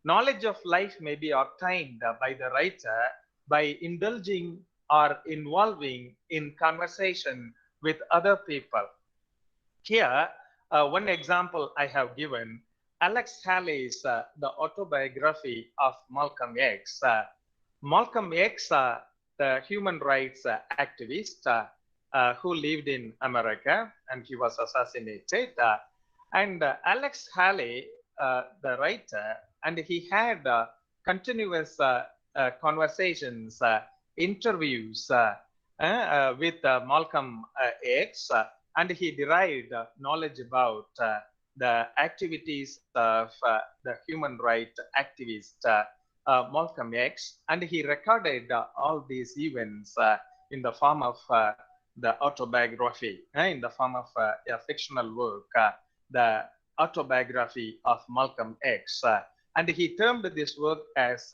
knowledge of life may be obtained by the writer by indulging or involving in conversation with other people. Here, one example I have given, Alex Haley's The Autobiography of Malcolm X. Malcolm X, the human rights activist who lived in America, and he was assassinated. And Alex Haley, the writer, and he had continuous conversations, interviews with Malcolm X, and he derived knowledge about the activities of the human rights activist Malcolm X, and he recorded all these events in the form of the autobiography, in the form of a fictional work, the autobiography of Malcolm X. And he termed this work as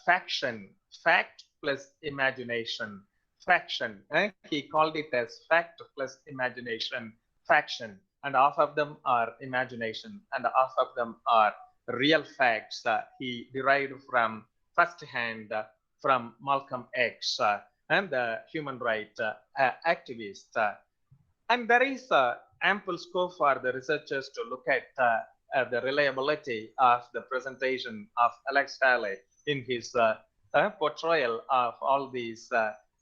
faction, fact plus imagination, faction. He called it as fact plus imagination, faction. And half of them are imagination, and half of them are real facts he derived from first hand from Malcolm X and the human rights activist. And there is ample scope for the researchers to look at the reliability of the presentation of Alex Haley in his portrayal of all these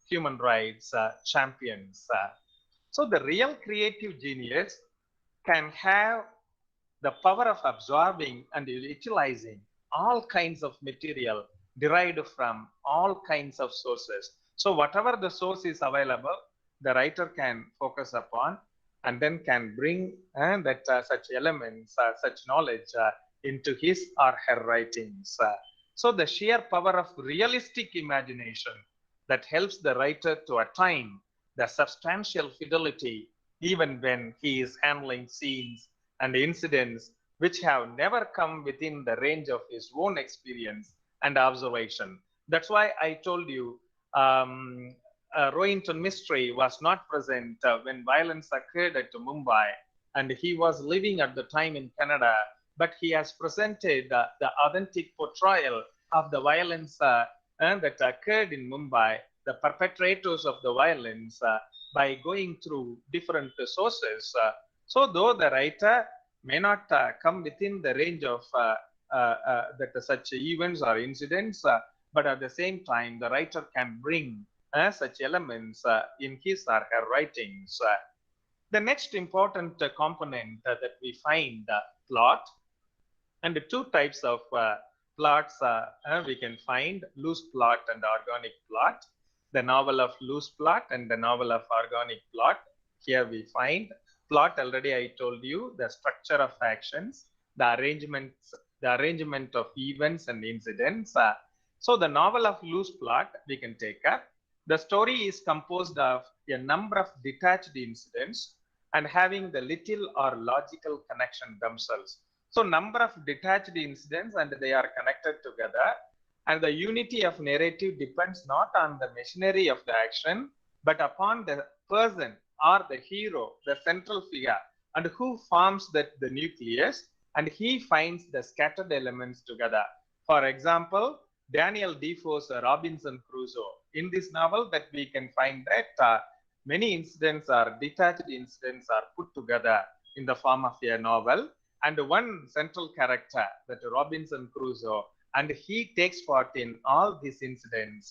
human rights champions. So the real creative genius can have the power of absorbing and utilizing all kinds of material derived from all kinds of sources. So whatever the source is available, the writer can focus upon and then can bring that such elements, such knowledge into his or her writings. So the sheer power of realistic imagination that helps the writer to attain the substantial fidelity even when he is handling scenes and incidents which have never come within the range of his own experience and observation. That's why I told you Rohinton Mistry was not present when violence occurred at Mumbai, and he was living at the time in Canada, but he has presented the authentic portrayal of the violence that occurred in Mumbai, the perpetrators of the violence, by going through different sources. So though the writer may not come within the range of that such events or incidents, but at the same time, the writer can bring such elements in his or her writings. The next important component that we find plot, and two types of plots we can find, loose plot and organic plot. The novel of loose plot and the novel of organic plot. Here we find plot, already I told you, the structure of actions, the arrangements the arrangement of events and incidents. So the novel of loose plot we can take up. The story is composed of a number of detached incidents and having the little or logical connection themselves. So number of detached incidents and they are connected together, and the unity of narrative depends not on the machinery of the action but upon the person or the hero, the central figure, and who forms that the nucleus, and he finds the scattered elements together. For example, Daniel Defoe's Robinson Crusoe. In this novel, that we can find that many incidents or detached incidents are put together in the form of a novel, and one central character, that Robinson Crusoe, and he takes part in all these incidents,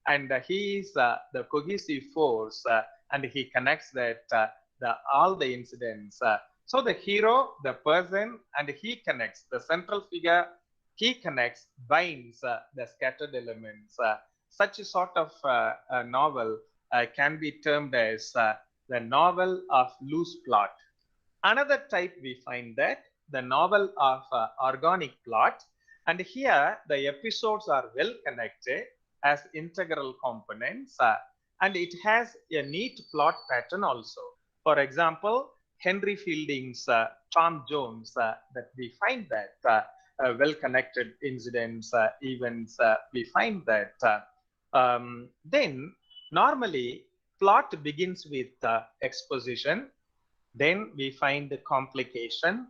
and he is the cohesive force, and he connects that all the incidents. So the hero, the person, and he connects the central figure. He connects, binds the scattered elements. Such a sort of novel can be termed as the novel of loose plot. Another type we find that the novel of organic plot, and here the episodes are well connected as integral components, and it has a neat plot pattern also. For example, Henry Fielding's Tom Jones, that we find that well connected incidents, events, we find that. Then normally plot begins with exposition, then we find the complication,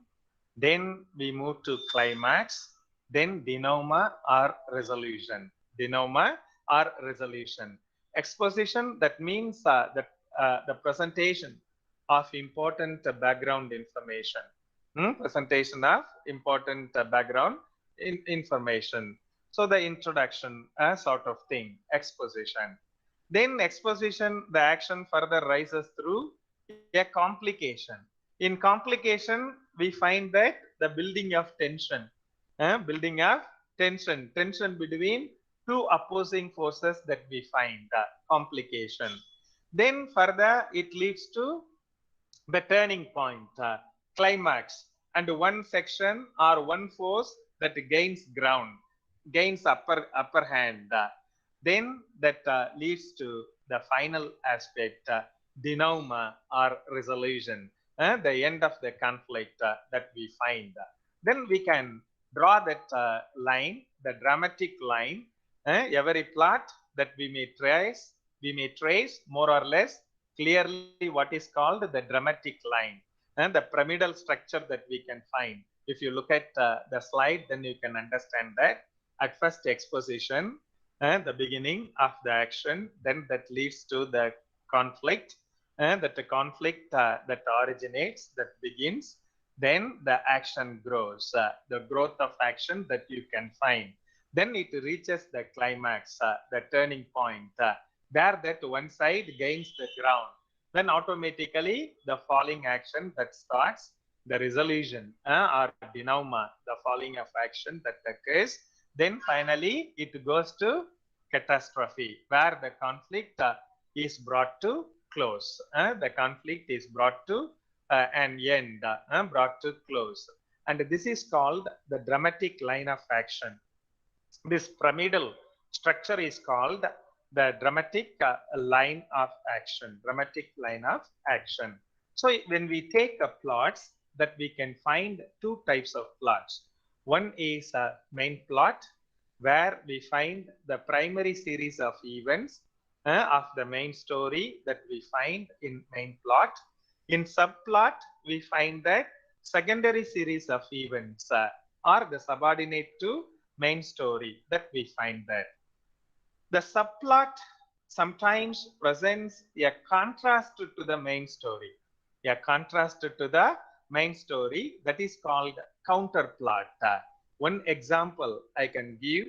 then we move to climax, then denouement or resolution. Denouement or resolution. Exposition, that means the presentation of important background information. Presentation of important background information. So the introduction, sort of thing, exposition. Then exposition, the action further rises through a complication. In complication, we find that the building of tension, tension between two opposing forces that we find, complication. Then further, it leads to the turning point, climax, and one section or one force that gains ground, gains upper hand. Then that leads to the final aspect, denouement or resolution, the end of the conflict that we find. Then we can draw that line, the dramatic line. Every plot that we may trace more or less clearly what is called the dramatic line, and the pyramidal structure that we can find. If you look at the slide, then you can understand that at first exposition, the beginning of the action, then that leads to the conflict, that the conflict that originates, that begins, then the action grows, the growth of action that you can find. Then it reaches the climax, the turning point, where that one side gains the ground. Then automatically the falling action that starts, the resolution or denouement, the falling of action that occurs. Then finally it goes to catastrophe, where the conflict is brought to close. The conflict is brought to an end, brought to close. And this is called the dramatic line of action. This pyramidal structure is called the dramatic line of action, dramatic line of action. So when we take plots, that we can find two types of plots. One is a main plot, where we find the primary series of events of the main story that we find in main plot. In subplot, we find that secondary series of events are the subordinate to main story that we find there. The subplot sometimes presents a contrast to the main story, a contrast to the main story, that is called counterplot. One example I can give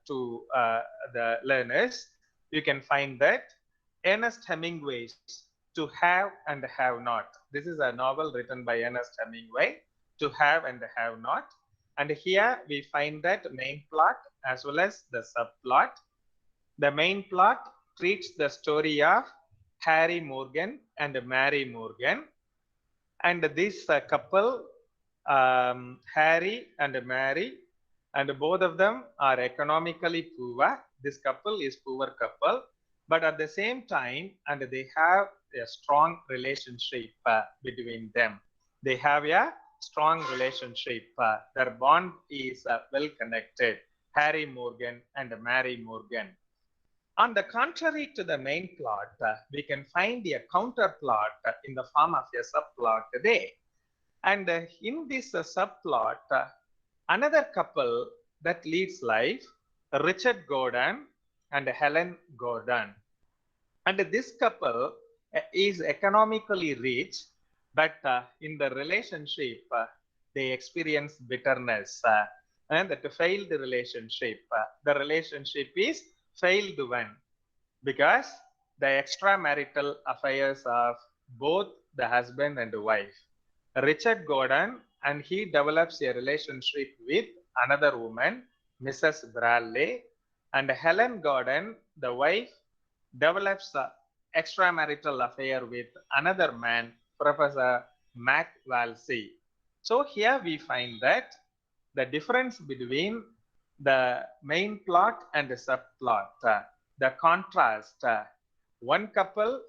to the learners, you can find that Ernest Hemingway's To Have and Have Not. This is a novel written by Ernest Hemingway, To Have and Have Not. And here we find that main plot as well as the subplot. The main plot treats the story of Harry Morgan and Mary Morgan. And this couple Harry and Mary, and both of them are economically poor. This couple is poor couple, but at the same time, and they have a strong relationship between them. They have a strong relationship. Their bond is well connected. Harry Morgan and Mary Morgan. On the contrary to the main plot, we can find a counter plot in the form of a subplot there. And in this subplot, another couple that leads life, Richard Gordon and Helen Gordon. And this couple is economically rich, but in the relationship, they experience bitterness. And that failed relationship. The relationship is failed one because the extramarital affairs of both the husband and the wife. Richard Gordon, and he develops a relationship with another woman, Mrs. Bradley, and Helen Gordon, the wife, develops an extramarital affair with another man, Professor Mac Walsey. So here we find that the difference between the main plot and the subplot, the contrast, one couple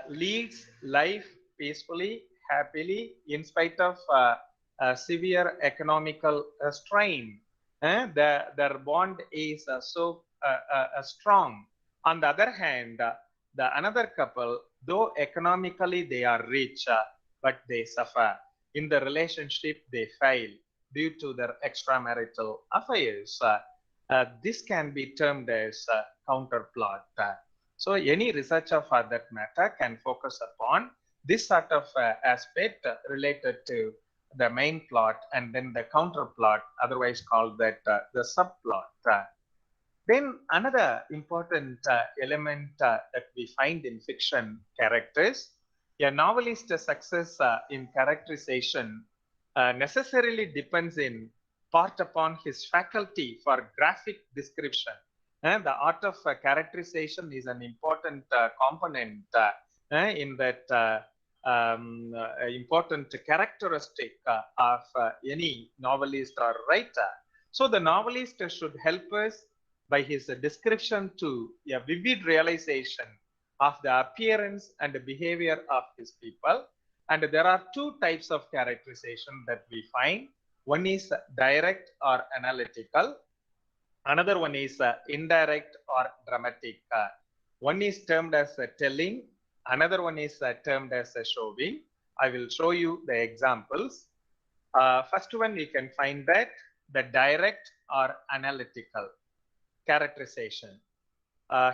leads life peacefully, happily, in spite of severe economical strain. Their bond is so strong. On the other hand, the another couple, though economically they are rich, but they suffer. In the relationship, they fail due to their extramarital affairs. This can be termed as counterplot. So any researcher for that matter can focus upon this sort of aspect related to the main plot and then the counterplot, otherwise called that the subplot. Then another important element that we find in fiction characters, a novelist's success in characterization necessarily depends in part upon his faculty for graphic description. The art of characterization is an important component in that important characteristic of any novelist or writer. So the novelist should help us by his description to a vivid realization of the appearance and the behavior of his people. And there are two types of characterization that we find. One is direct or analytical. Another one is indirect or dramatic. One is termed as telling. Another one is termed as showing. I will show you the examples. First one, we can find that the direct or analytical characterization.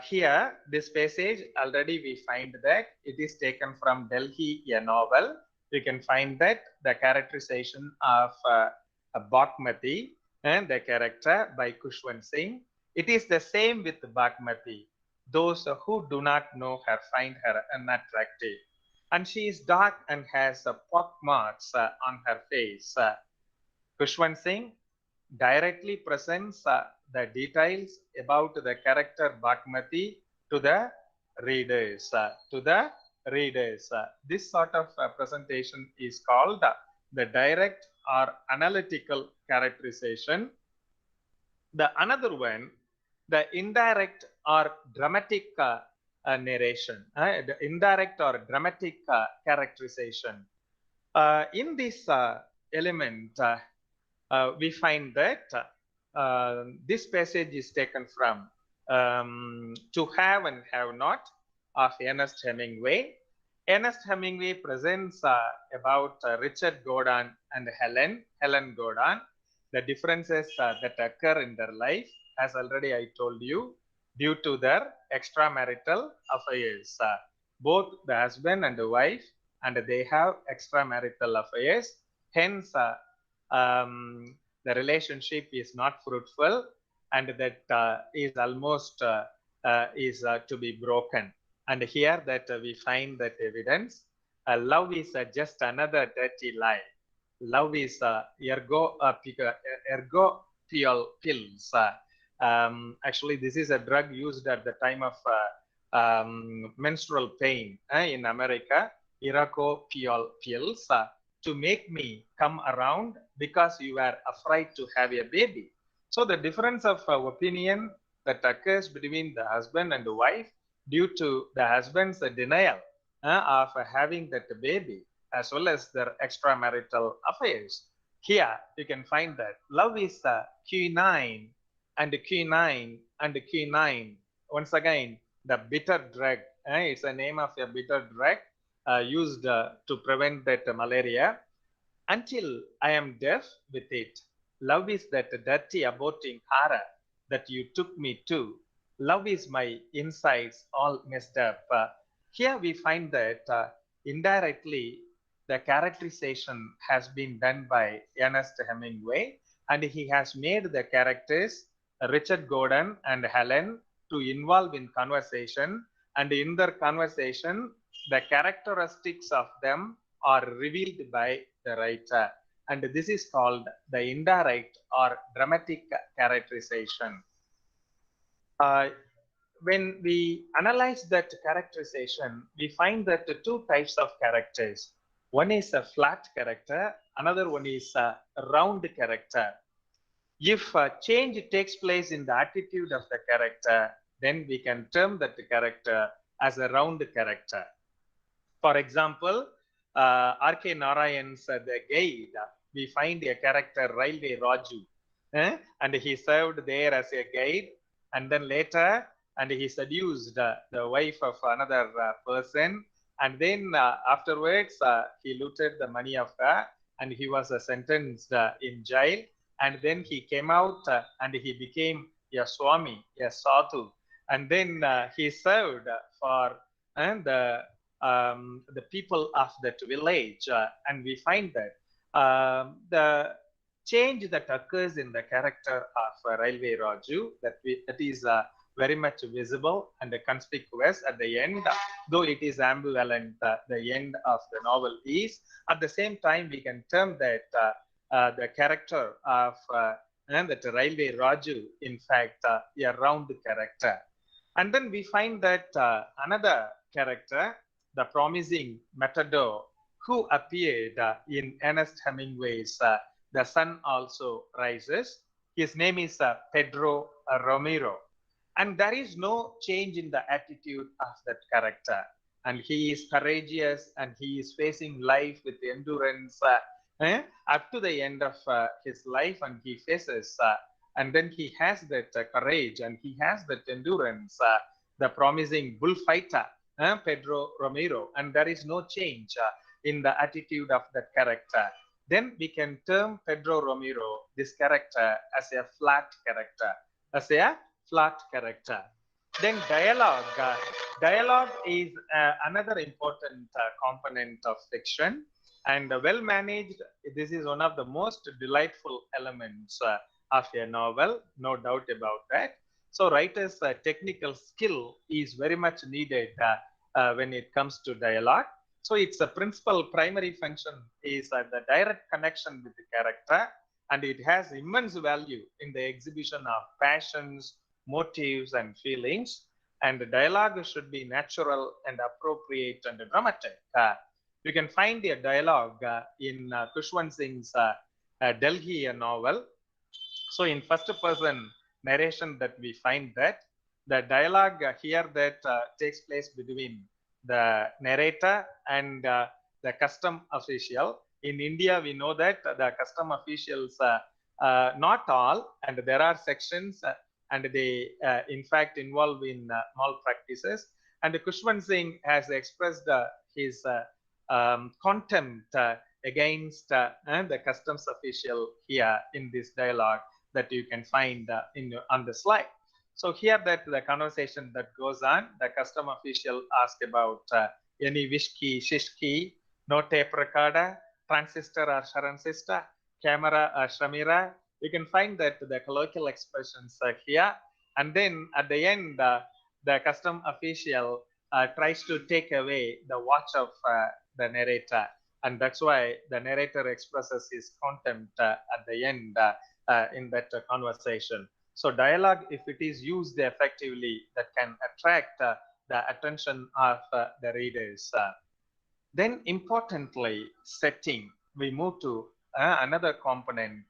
Here, this passage, already we find that it is taken from Delhi, a novel. We can find that the characterization of Bhagmati and the character by Kushwant Singh. It is the same with Bhagmati. Those who do not know her find her unattractive. And she is dark and has pock marks on her face. Kushwant Singh directly presents the details about the character Bhagmati to the readers. This sort of presentation is called the direct or analytical characterization. The another one, the indirect or dramatic narration, the indirect or dramatic characterization. In this element, we find that this passage is taken from To Have and Have Not of Ernest Hemingway. Ernest Hemingway presents about Richard Gordon and Helen Gordon, the differences that occur in their life, as already I told you, due to their extramarital affairs. Both the husband and the wife, and they have extramarital affairs. Hence, the relationship is not fruitful, and that is almost to be broken. And here that we find that evidence. Love is just another dirty lie. Love is ergo pills. Actually, this is a drug used at the time of menstrual pain in America. Ergo pills. to make me come around because you were afraid to have a baby. So the difference of opinion that occurs between the husband and the wife due to the husband's denial of having that baby, as well as their extramarital affairs. Here you can find that love is quinine and quinine and quinine. Once again, the bitter drug. It's a name of a bitter drug used to prevent that malaria. Until I am deaf with it. Love is that dirty aborting horror that you took me to. Love is my insides all messed up. Here we find that indirectly the characterization has been done by Ernest Hemingway, and he has made the characters Richard Gordon and Helen to involve in conversation, and in their conversation the characteristics of them are revealed by the writer, and this is called the indirect or dramatic characterization. When we analyze that characterization, we find that the two types of characters. One is a flat character, another one is a round character. If a change takes place in the attitude of the character, then we can term that character as a round character. For example, R.K. Narayan's The Guide, we find a character Railway Raju, and he served there as a guide, and then later, and he seduced the wife of another person, and then afterwards he looted the money of her, and he was sentenced in jail, and then he came out and he became a Swami, a Sadhu, and then he served for the people of that village, and we find that the change that occurs in the character of Railway Raju that is very much visible and conspicuous at the end, though it is ambivalent. The end of the novel is at the same time we can term that the character of that Railway Raju, in fact, a round character. And then we find that another character, the promising matador, who appeared in Ernest Hemingway's The Sun Also Rises. His name is Pedro Romero. And there is no change in the attitude of that character. And he is courageous and he is facing life with endurance up to the end of his life, and he faces and then he has that courage and he has that endurance, the promising bullfighter, Pedro Romero, and there is no change in the attitude of that character. Then we can term Pedro Romero, this character, as a flat character. Then dialogue. Dialogue is another important component of fiction, and well managed, this is one of the most delightful elements of a novel, no doubt about that. So writer's technical skill is very much needed when it comes to dialogue. So its principal primary function is the direct connection with the character, and it has immense value in the exhibition of passions, motives, and feelings. And the dialogue should be natural and appropriate and dramatic. You can find a dialogue in Kushwant Singh's Delhi novel. So in first person narration that we find that the dialogue here that takes place between the narrator and the custom official. In India, we know that the custom officials, not all, and there are sections, and they in fact involve in malpractices. And Kushwant Singh has expressed his contempt against the customs official here in this dialogue that you can find on the slide. So here that the conversation that goes on, the custom official asked about any whiskey, shishki, no tape recorder, transistor or transistor, camera or shamira. You can find that the colloquial expressions are here. And then at the end, the custom official tries to take away the watch of the narrator. And that's why the narrator expresses his contempt at the end in that conversation. So dialogue, if it is used effectively, that can attract the attention of the readers. Then importantly, setting. we move to another component,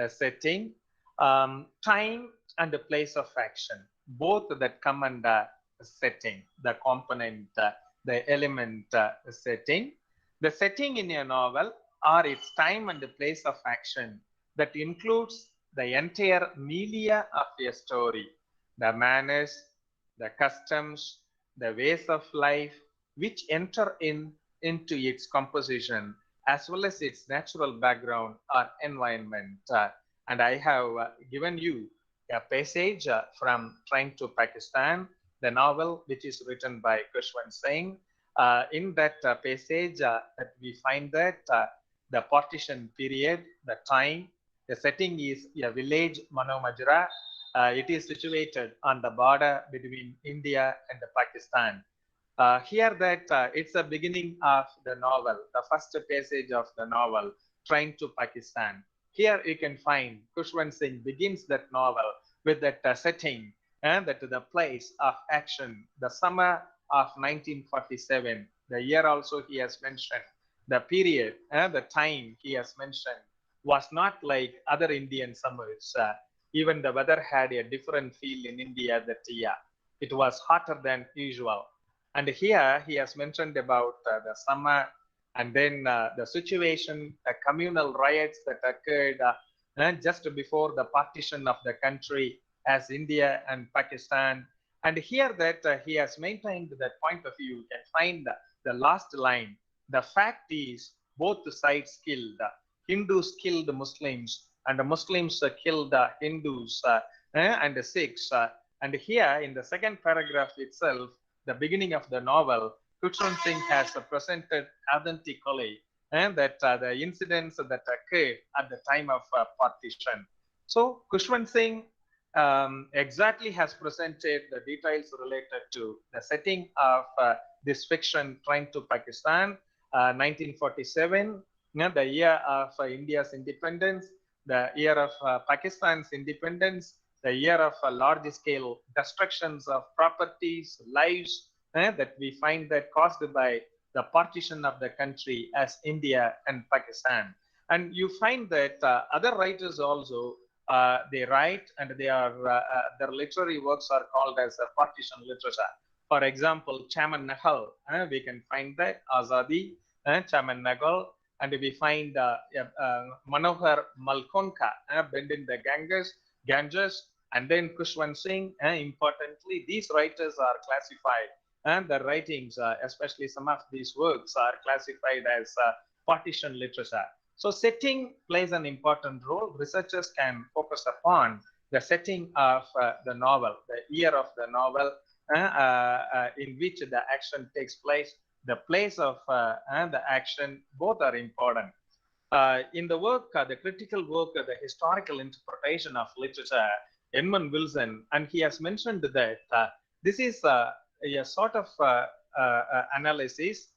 setting, time and the place of action, both that come under setting, the component, the element setting. The setting in a novel or its time and the place of action that includes the entire milieu of a story, the manners, the customs, the ways of life which enter into its composition as well as its natural background or environment. And I have given you a passage from Trying to Pakistan, the novel which is written by Kushwant Singh. In that passage, that we find that the partition period, the time, the setting is a village, Mano Majra. It is situated on the border between India and Pakistan. Here that it's the beginning of the novel, the first passage of the novel, Trying to Pakistan. Here you can find Kushwant Singh begins that novel with that setting and that the place of action, the summer of 1947, the year also he has mentioned, the period, the time he has mentioned was not like other Indian summers. Even the weather had a different feel in India that year. It was hotter than usual. And here he has mentioned about the summer and then the situation, the communal riots that occurred just before the partition of the country as India and Pakistan. And here that he has maintained that point of view, you can find the last line. The fact is both sides killed. Hindus killed Muslims and the Muslims killed Hindus and the Sikhs. And here in the second paragraph itself, the beginning of the novel, Kushwant Singh has presented authentically and that the incidents that occurred at the time of partition. So Kushwant Singh exactly has presented the details related to the setting of this fiction, Trying to Pakistan, 1947, the year of India's independence, the year of Pakistan's independence, the year of large-scale destructions of properties, lives, that we find that caused by the partition of the country as India and Pakistan. And you find that other writers also, they write and they are, their literary works are called as partition literature. For example, Chaman Nahal, we can find that, Azadi, Chaman Nahal, and we find Manohar Malkonka, Bend in the Ganges, and then Kushwant Singh. Importantly, these writers are classified, and the writings, especially some of these works, are classified as partition literature. So setting plays an important role. Researchers can focus upon the setting of the novel, the year of the novel, in which the action takes place, the place of the action, both are important. In the work, the critical work, the historical interpretation of literature, Edmund Wilson, and he has mentioned that this is a sort of analysis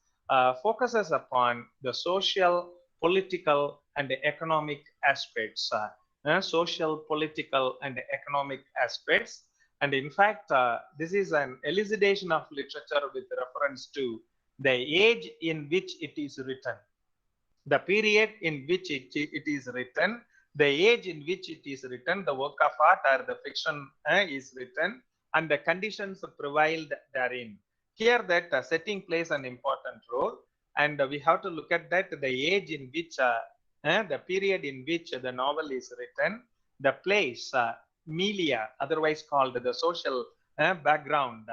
focuses upon the social, political, and the economic aspects, social, political, and economic aspects. And in fact, this is an elucidation of literature with reference to the age in which it is written, the period in which it is written, the age in which it is written, the work of art or the fiction is written, and the conditions prevailed therein. Here that setting plays an important role, and we have to look at that, the age in which, the period in which the novel is written, the place, milieu, otherwise called the social background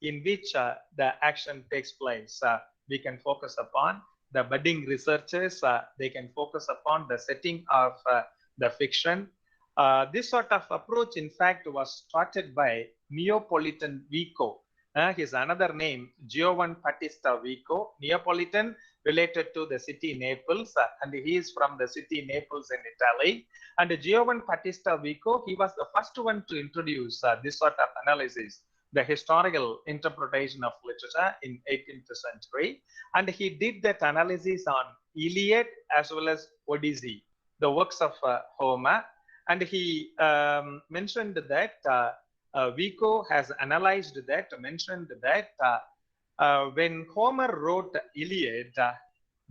in which the action takes place. We can focus upon the budding researchers, they can focus upon the setting of the fiction. This sort of approach, in fact, was started by Neapolitan Vico. His another name, Giovan Battista Vico, Neapolitan, related to the city Naples, and he is from the city Naples in Italy. And Giovan Battista Vico, he was the first one to introduce this sort of analysis, the historical interpretation of literature in 18th century. And he did that analysis on Iliad as well as Odyssey, the works of Homer. And he mentioned that Vico has analyzed that, mentioned that when Homer wrote Iliad,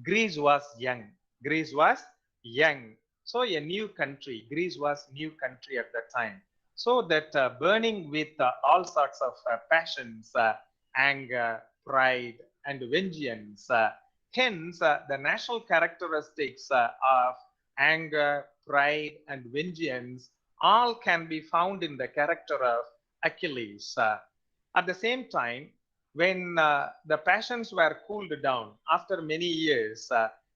Greece was young. Greece was young. So a new country. Greece was new country at that time. So that burning with all sorts of passions, anger, pride, and vengeance. Hence, the national characteristics of anger, pride, and vengeance all can be found in the character of Achilles. At the same time, when the passions were cooled down after many years,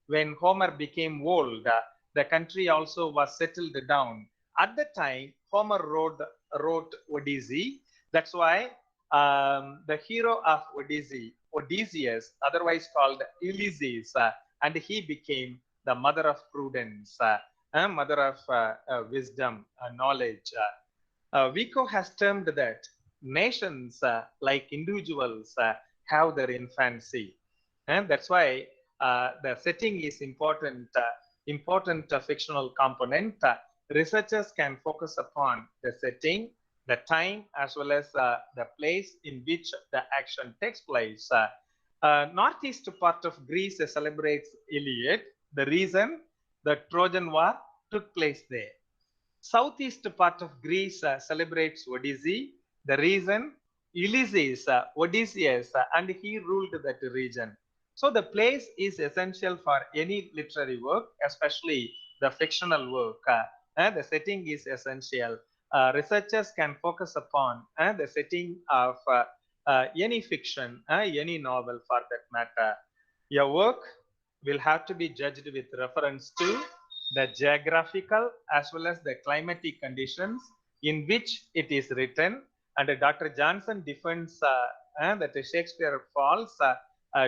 when Homer became old, the country also was settled down. At the time, Homer wrote Odyssey. That's why the hero of Odyssey, Odysseus, otherwise called Ulysses, and he became the mother of prudence, mother of wisdom, knowledge. Vico has termed that nations, like individuals, have their infancy, and that's why the setting is important. Important fictional component. Researchers can focus upon the setting, the time, as well as the place in which the action takes place. Northeast part of Greece celebrates Iliad. The reason the Trojan War took place there. Southeast part of Greece celebrates Odyssey. The reason Ulysses, Odysseus, and he ruled that region. So the place is essential for any literary work, especially the fictional work. The setting is essential. Researchers can focus upon the setting of any fiction, any novel for that matter. Your work will have to be judged with reference to the geographical as well as the climatic conditions in which it is written. And Dr. Johnson defends that Shakespeare falls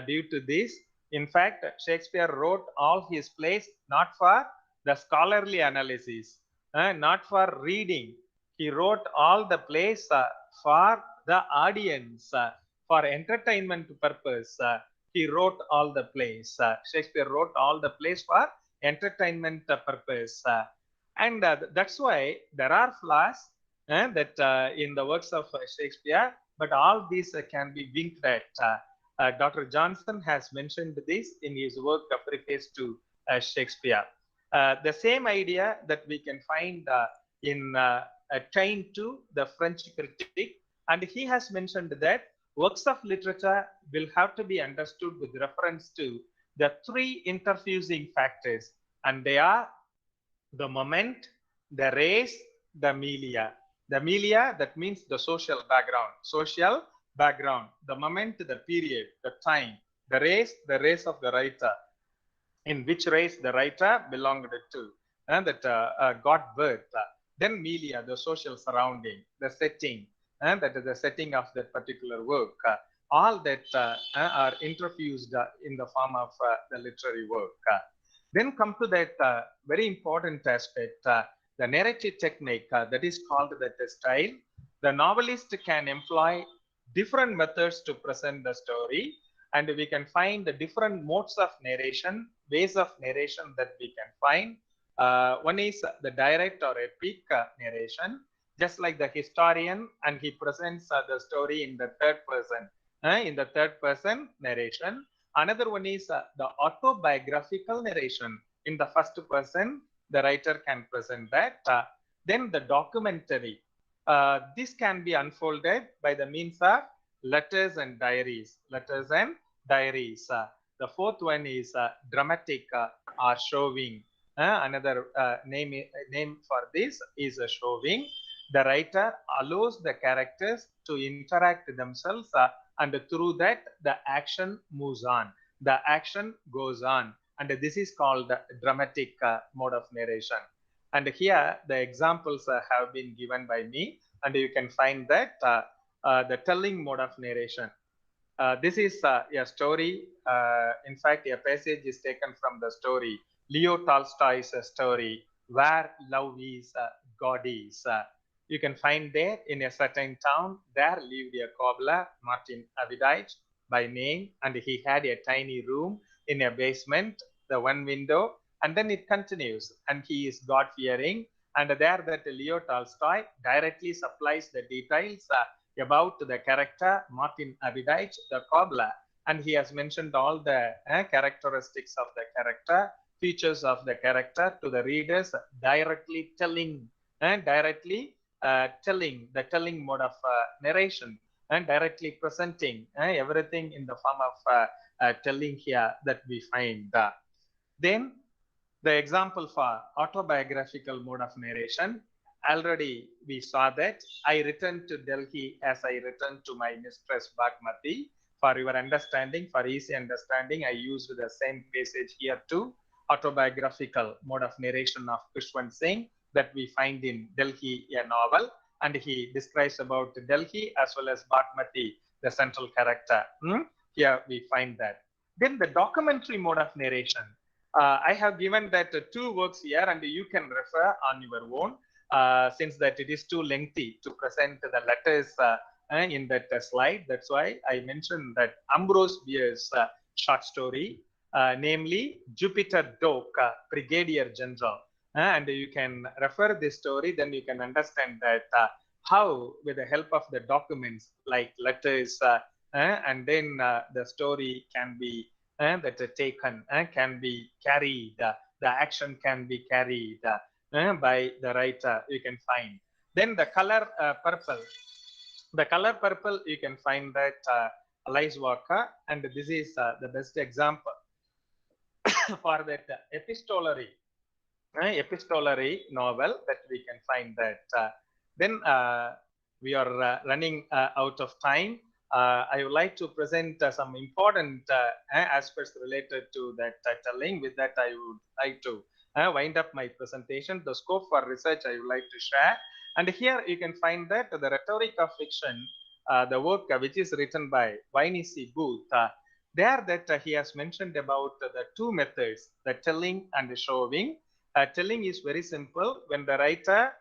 due to this. In fact, Shakespeare wrote all his plays not for the scholarly analysis, not for reading. He wrote all the plays for the audience, for entertainment purpose. He wrote all the plays. Shakespeare wrote all the plays for entertainment purpose. And that's why there are flaws that in the works of Shakespeare, but all these can be winked at. Dr. Johnson has mentioned this in his work Preface to Shakespeare. The same idea that we can find in Train to the French critic, and he has mentioned that works of literature will have to be understood with reference to the three interfusing factors, and they are the moment, the race, the media. The media, that means the social background. Social background, the moment, the period, the time, the race of the writer, in which race the writer belonged to, and that got birth. Then media, the social surrounding, the setting, and that is the setting of that particular work. All that are interfused in the form of the literary work. Then come to that very important aspect, the narrative technique that is called the style. The novelist can employ different methods to present the story, and we can find the different modes of narration, ways of narration that we can find. One is the direct or epic narration, just like the historian, and he presents the story in the third person narration. Another one is the autobiographical narration. In the first person, the writer can present that. Then the documentary. This can be unfolded by the means of letters and diaries. Letters and diaries. The fourth one is dramatic or showing. Another name for this is showing. The writer allows the characters to interact themselves, and through that the action moves on, the action goes on, and this is called the dramatic mode of narration. And here the examples have been given by me, and you can find that the telling mode of narration. This is a story. In fact, a passage is taken from the story, Leo Tolstoy's story, Where Love Is, God Is. You can find there in a certain town, there lived a cobbler, Martin Avidite by name, and he had a tiny room in a basement, the one window, and then it continues, and he is God-fearing, and there that Leo Tolstoy directly supplies the details about the character Martin Avidite, the cobbler, and he has mentioned all the characteristics of the character, features of the character to the readers, directly telling and directly telling mode of narration and directly presenting everything in the form of telling here that we find. Then the example for autobiographical mode of narration, already we saw that I returned to Delhi as I returned to my mistress Bagmati. For your understanding, for easy understanding, I used the same passage here too. Autobiographical mode of narration of Kushwant Singh that we find in Delhi, a novel, and he describes about Delhi as well as Bagmati, the central character. Here we find that. Then the documentary mode of narration. I have given that two works here, and you can refer on your own, since that it is too lengthy to present the letters in that slide. That's why I mentioned that Ambrose Bierce's short story, namely Jupiter Doak, Brigadier General. And you can refer this story, then you can understand that how, with the help of the documents like letters, and then the story can be that taken can be carried, the action can be carried by the writer, you can find. Then the color purple. The color purple, you can find that Alice Walker, and this is the best example for that epistolary novel that we can find that. Then we are running out of time. I would like to present some important aspects related to that telling. With that, I would like to wind up my presentation. The scope for research I would like to share. And here you can find that the rhetoric of fiction, the work which is written by Winnie C. Booth, there that he has mentioned about the two methods, the telling and the showing. Telling is very simple. When the writer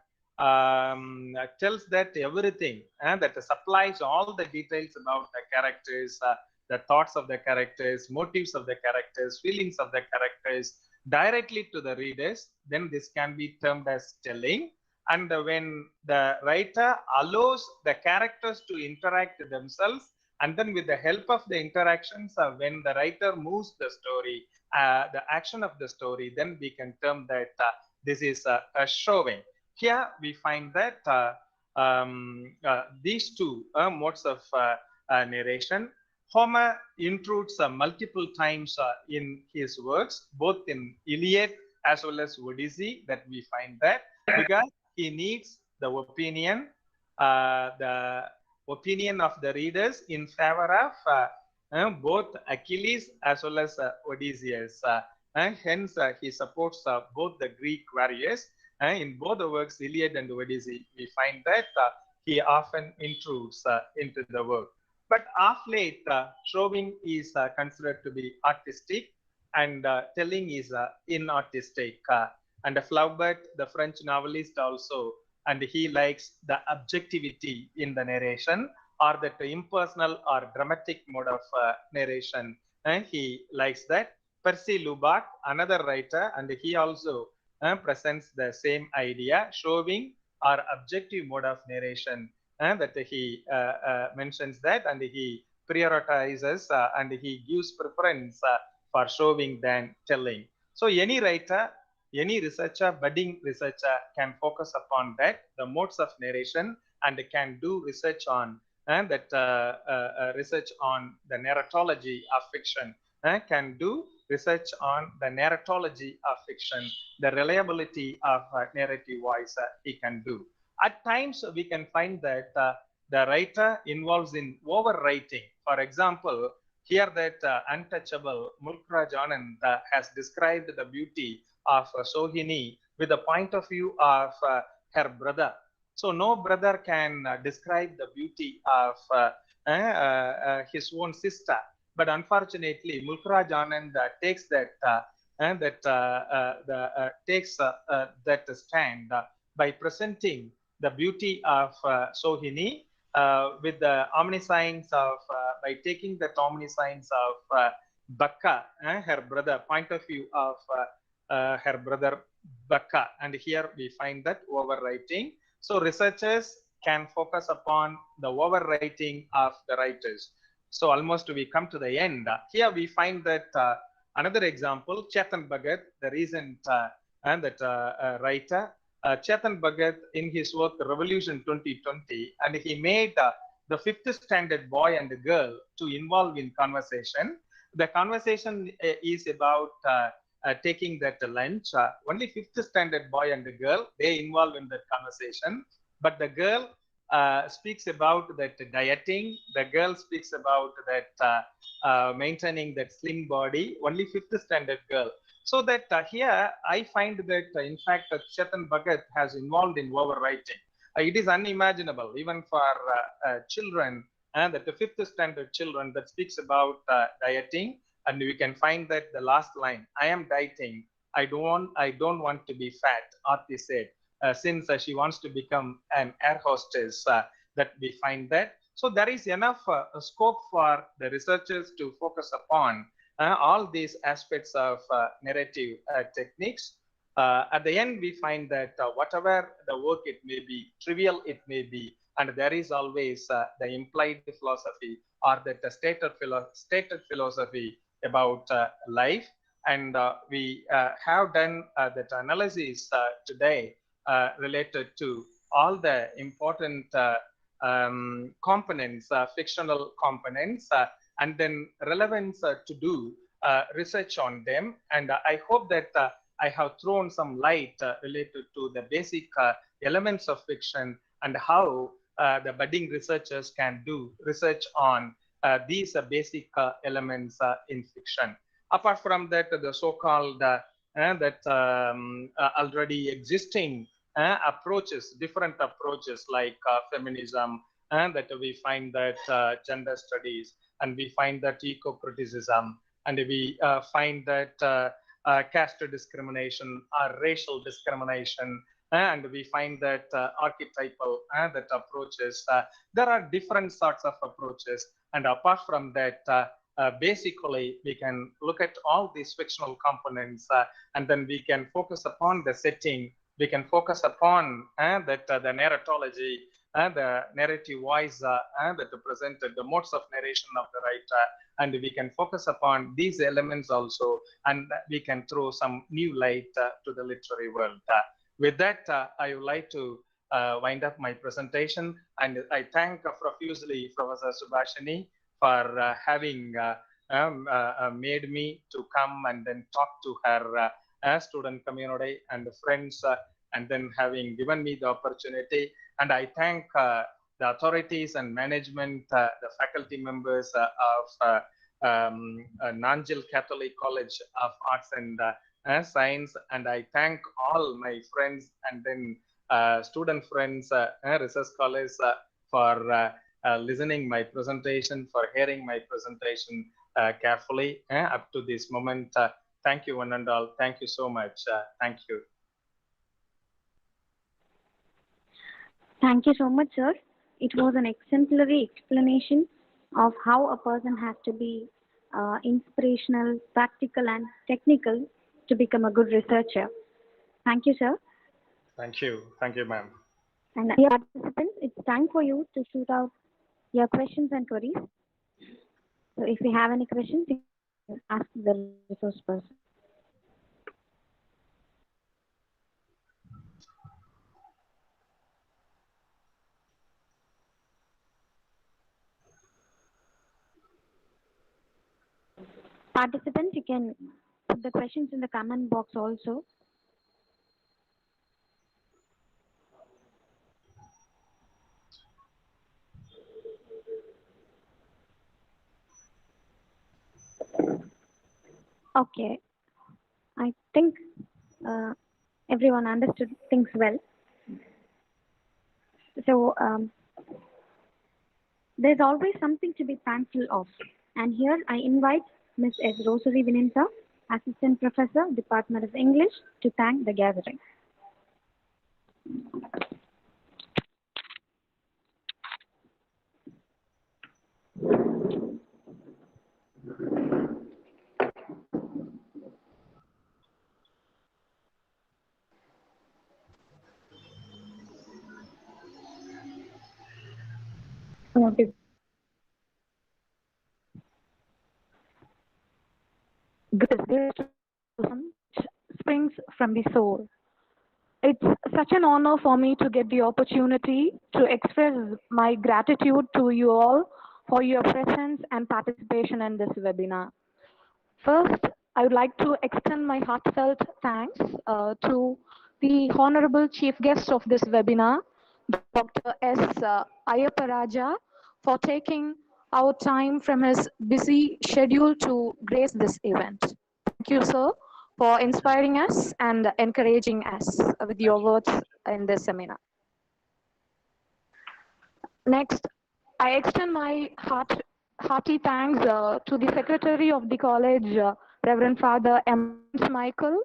tells that everything that supplies all the details about the characters, the thoughts of the characters, motives of the characters, feelings of the characters directly to the readers, then this can be termed as telling. And when the writer allows the characters to interact themselves, and then with the help of the interactions, when the writer moves the story, the action of the story, then we can term that this is a showing. Here we find that these two modes of narration, Homer intrudes multiple times in his works, both in Iliad as well as Odyssey, that we find that, because he needs the opinion of the readers in favor of both Achilles as well as Odysseus. Hence, he supports both the Greek warriors. In both the works, Iliad and Odyssey, we find that he often intrudes into the work. But of late, showing is considered to be artistic, and telling is inartistic. And Flaubert, the French novelist, also, and he likes the objectivity in the narration, or that impersonal or dramatic mode of narration. And he likes that. Percy Lubac, another writer, and he also presents the same idea, showing or objective mode of narration, that he mentions that, and he prioritizes and he gives preference for showing than telling. So any writer, any researcher, budding researcher can focus upon that, the modes of narration, and can do research on research on the narratology of fiction, can do research on the narratology of fiction, the reliability of narrative voice he can do. At times, we can find that the writer involves in overwriting. For example, here that untouchable Mulkraj Anand has described the beauty of Sohini with the point of view of her brother. So no brother can describe the beauty of his own sister. But unfortunately, Mulkraj Anand takes that stand by presenting the beauty of Sohini with the omniscience of, by taking the omniscience of Bakka, her brother, point of view of her brother Bakka. And here we find that overwriting. So researchers can focus upon the overwriting of the writers. So almost we come to the end. Here we find that Another example, Chetan Bhagat, the recent writer, Chetan Bhagat in his work Revolution 2020, and he made the fifth standard boy and girl to involve in conversation. The conversation is about taking that lunch. Only fifth standard boy and girl, they involve in that conversation. But the girl speaks about that dieting. The girl speaks about that maintaining that slim body. Only fifth standard girl. So that here I find that in fact Chetan Bhagat has involved in overwriting. It is unimaginable even for children and that the fifth standard children that speaks about dieting, and we can find that the last line, I am dieting, I don't want to be fat, Aarti said, since she wants to become an air hostess, that we find that. So there is enough scope for the researchers to focus upon all these aspects of narrative techniques. At the end, we find that whatever the work it may be, trivial it may be, and there is always the implied philosophy or that stated philosophy about life. And we have done that analysis today related to all the important components, fictional components, and then relevance to do research on them. And I hope that I have thrown some light related to the basic elements of fiction and how the budding researchers can do research on these basic elements in fiction. Apart from that, the so-called already existing approaches, different approaches like feminism, and that we find that gender studies, and we find that eco-criticism, and we find that caste discrimination or racial discrimination, and we find that archetypal that approaches. There are different sorts of approaches, and apart from that, basically we can look at all these fictional components, and then we can focus upon the setting. We can focus upon that the narratology and the narrative voice that presented, the modes of narration of the writer, and we can focus upon these elements also, and we can throw some new light to the literary world. With that, I would like to wind up my presentation, and I thank profusely Professor Subhashini for having made me to come and then talk to her student community and friends, and then having given me the opportunity. And I thank the authorities and management, the faculty members of Nanjil Catholic College of Arts and Science, and I thank all my friends and then student friends, research scholars for listening my presentation, for hearing my presentation carefully up to this moment. Thank you one and all. Thank you so much. Thank you. Thank you so much, sir. It was an exemplary explanation of how a person has to be inspirational, practical, and technical to become a good researcher. Thank you, sir. Thank you. Thank you, ma'am. And dear participants, it's time for you to shoot out your questions and queries. So if you have any questions, you can ask the resource person. Participants, you can put the questions in the comment box also. Okay, I think everyone understood things well. So there's always something to be thankful of. And here I invite Ms. S. Rosary Vinenta, Assistant Professor, Department of English, to thank the gathering. Okay. which springs from the soul. It's such an honor for me to get the opportunity to express my gratitude to you all for your presence and participation in this webinar. First, I would like to extend my heartfelt thanks to the Honorable Chief Guest of this webinar, Dr. S. Ayaparaja, for taking out time from his busy schedule to grace this event. Thank you, sir, for inspiring us and encouraging us with your words in this seminar. Next, I extend my hearty thanks to the Secretary of the College, Reverend Father M. Michael,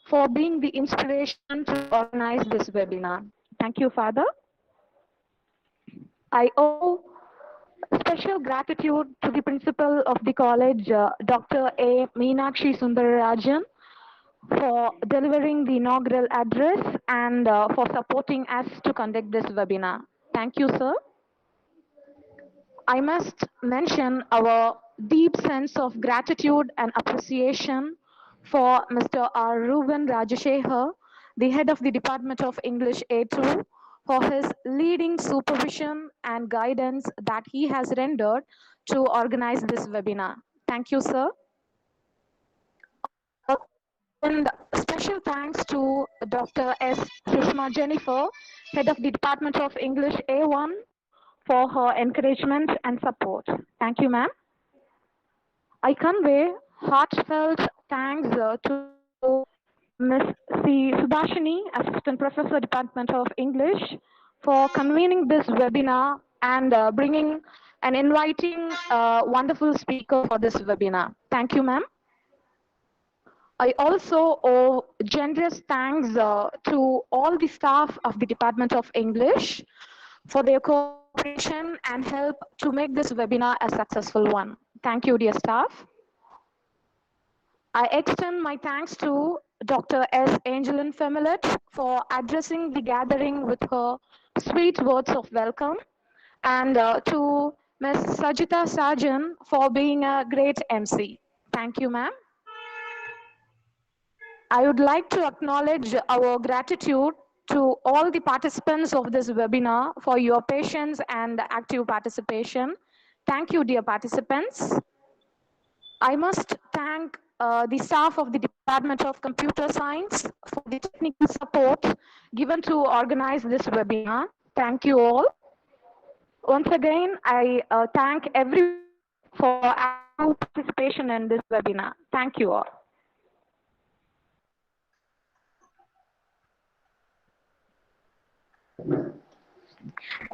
for being the inspiration to organize this webinar. Thank you, Father. I owe special gratitude to the Principal of the College, Dr. A. Meenakshi Sundararajan, for delivering the inaugural address and for supporting us to conduct this webinar. Thank you, sir. I must mention our deep sense of gratitude and appreciation for Mr. R. Ruben Rajashekar, the head of the Department of English A2, for his leading supervision and guidance that he has rendered to organize this webinar. Thank you, sir. And special thanks to Dr. S. Sushma Jennifer, head of the Department of English A1, for her encouragement and support. Thank you, ma'am. I convey heartfelt thanks to Ms. C. Subhashini, Assistant Professor, Department of English, for convening this webinar and bringing and inviting a wonderful speaker for this webinar. Thank you, ma'am. I also owe generous thanks to all the staff of the Department of English for their cooperation and help to make this webinar a successful one. Thank you, dear staff. I extend my thanks to Dr. S. Angeline Femilet for addressing the gathering with her sweet words of welcome, and to Ms. Sajita Sajan for being a great MC. Thank you, ma'am. I would like to acknowledge our gratitude to all the participants of this webinar for your patience and active participation. Thank you, dear participants. I must thank the staff of the Department of Computer Science for the technical support given to organize this webinar. Thank you all. Once again, I thank everyone for active participation in this webinar. Thank you all.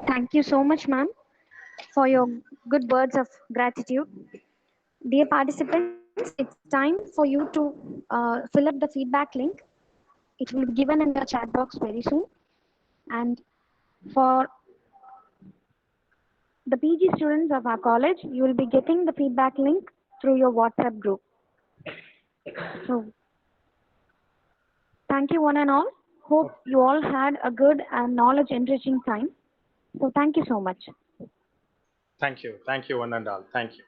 Thank you so much, ma'am, for your good words of gratitude. Dear participants, it's time for you to fill up the feedback link. It will be given in the chat box very soon. And for the PG students of our college, you will be getting the feedback link through your WhatsApp group. So, thank you one and all. Hope you all had a good and knowledge enriching time. So, thank you so much. Thank you. Thank you, one and all. Thank you.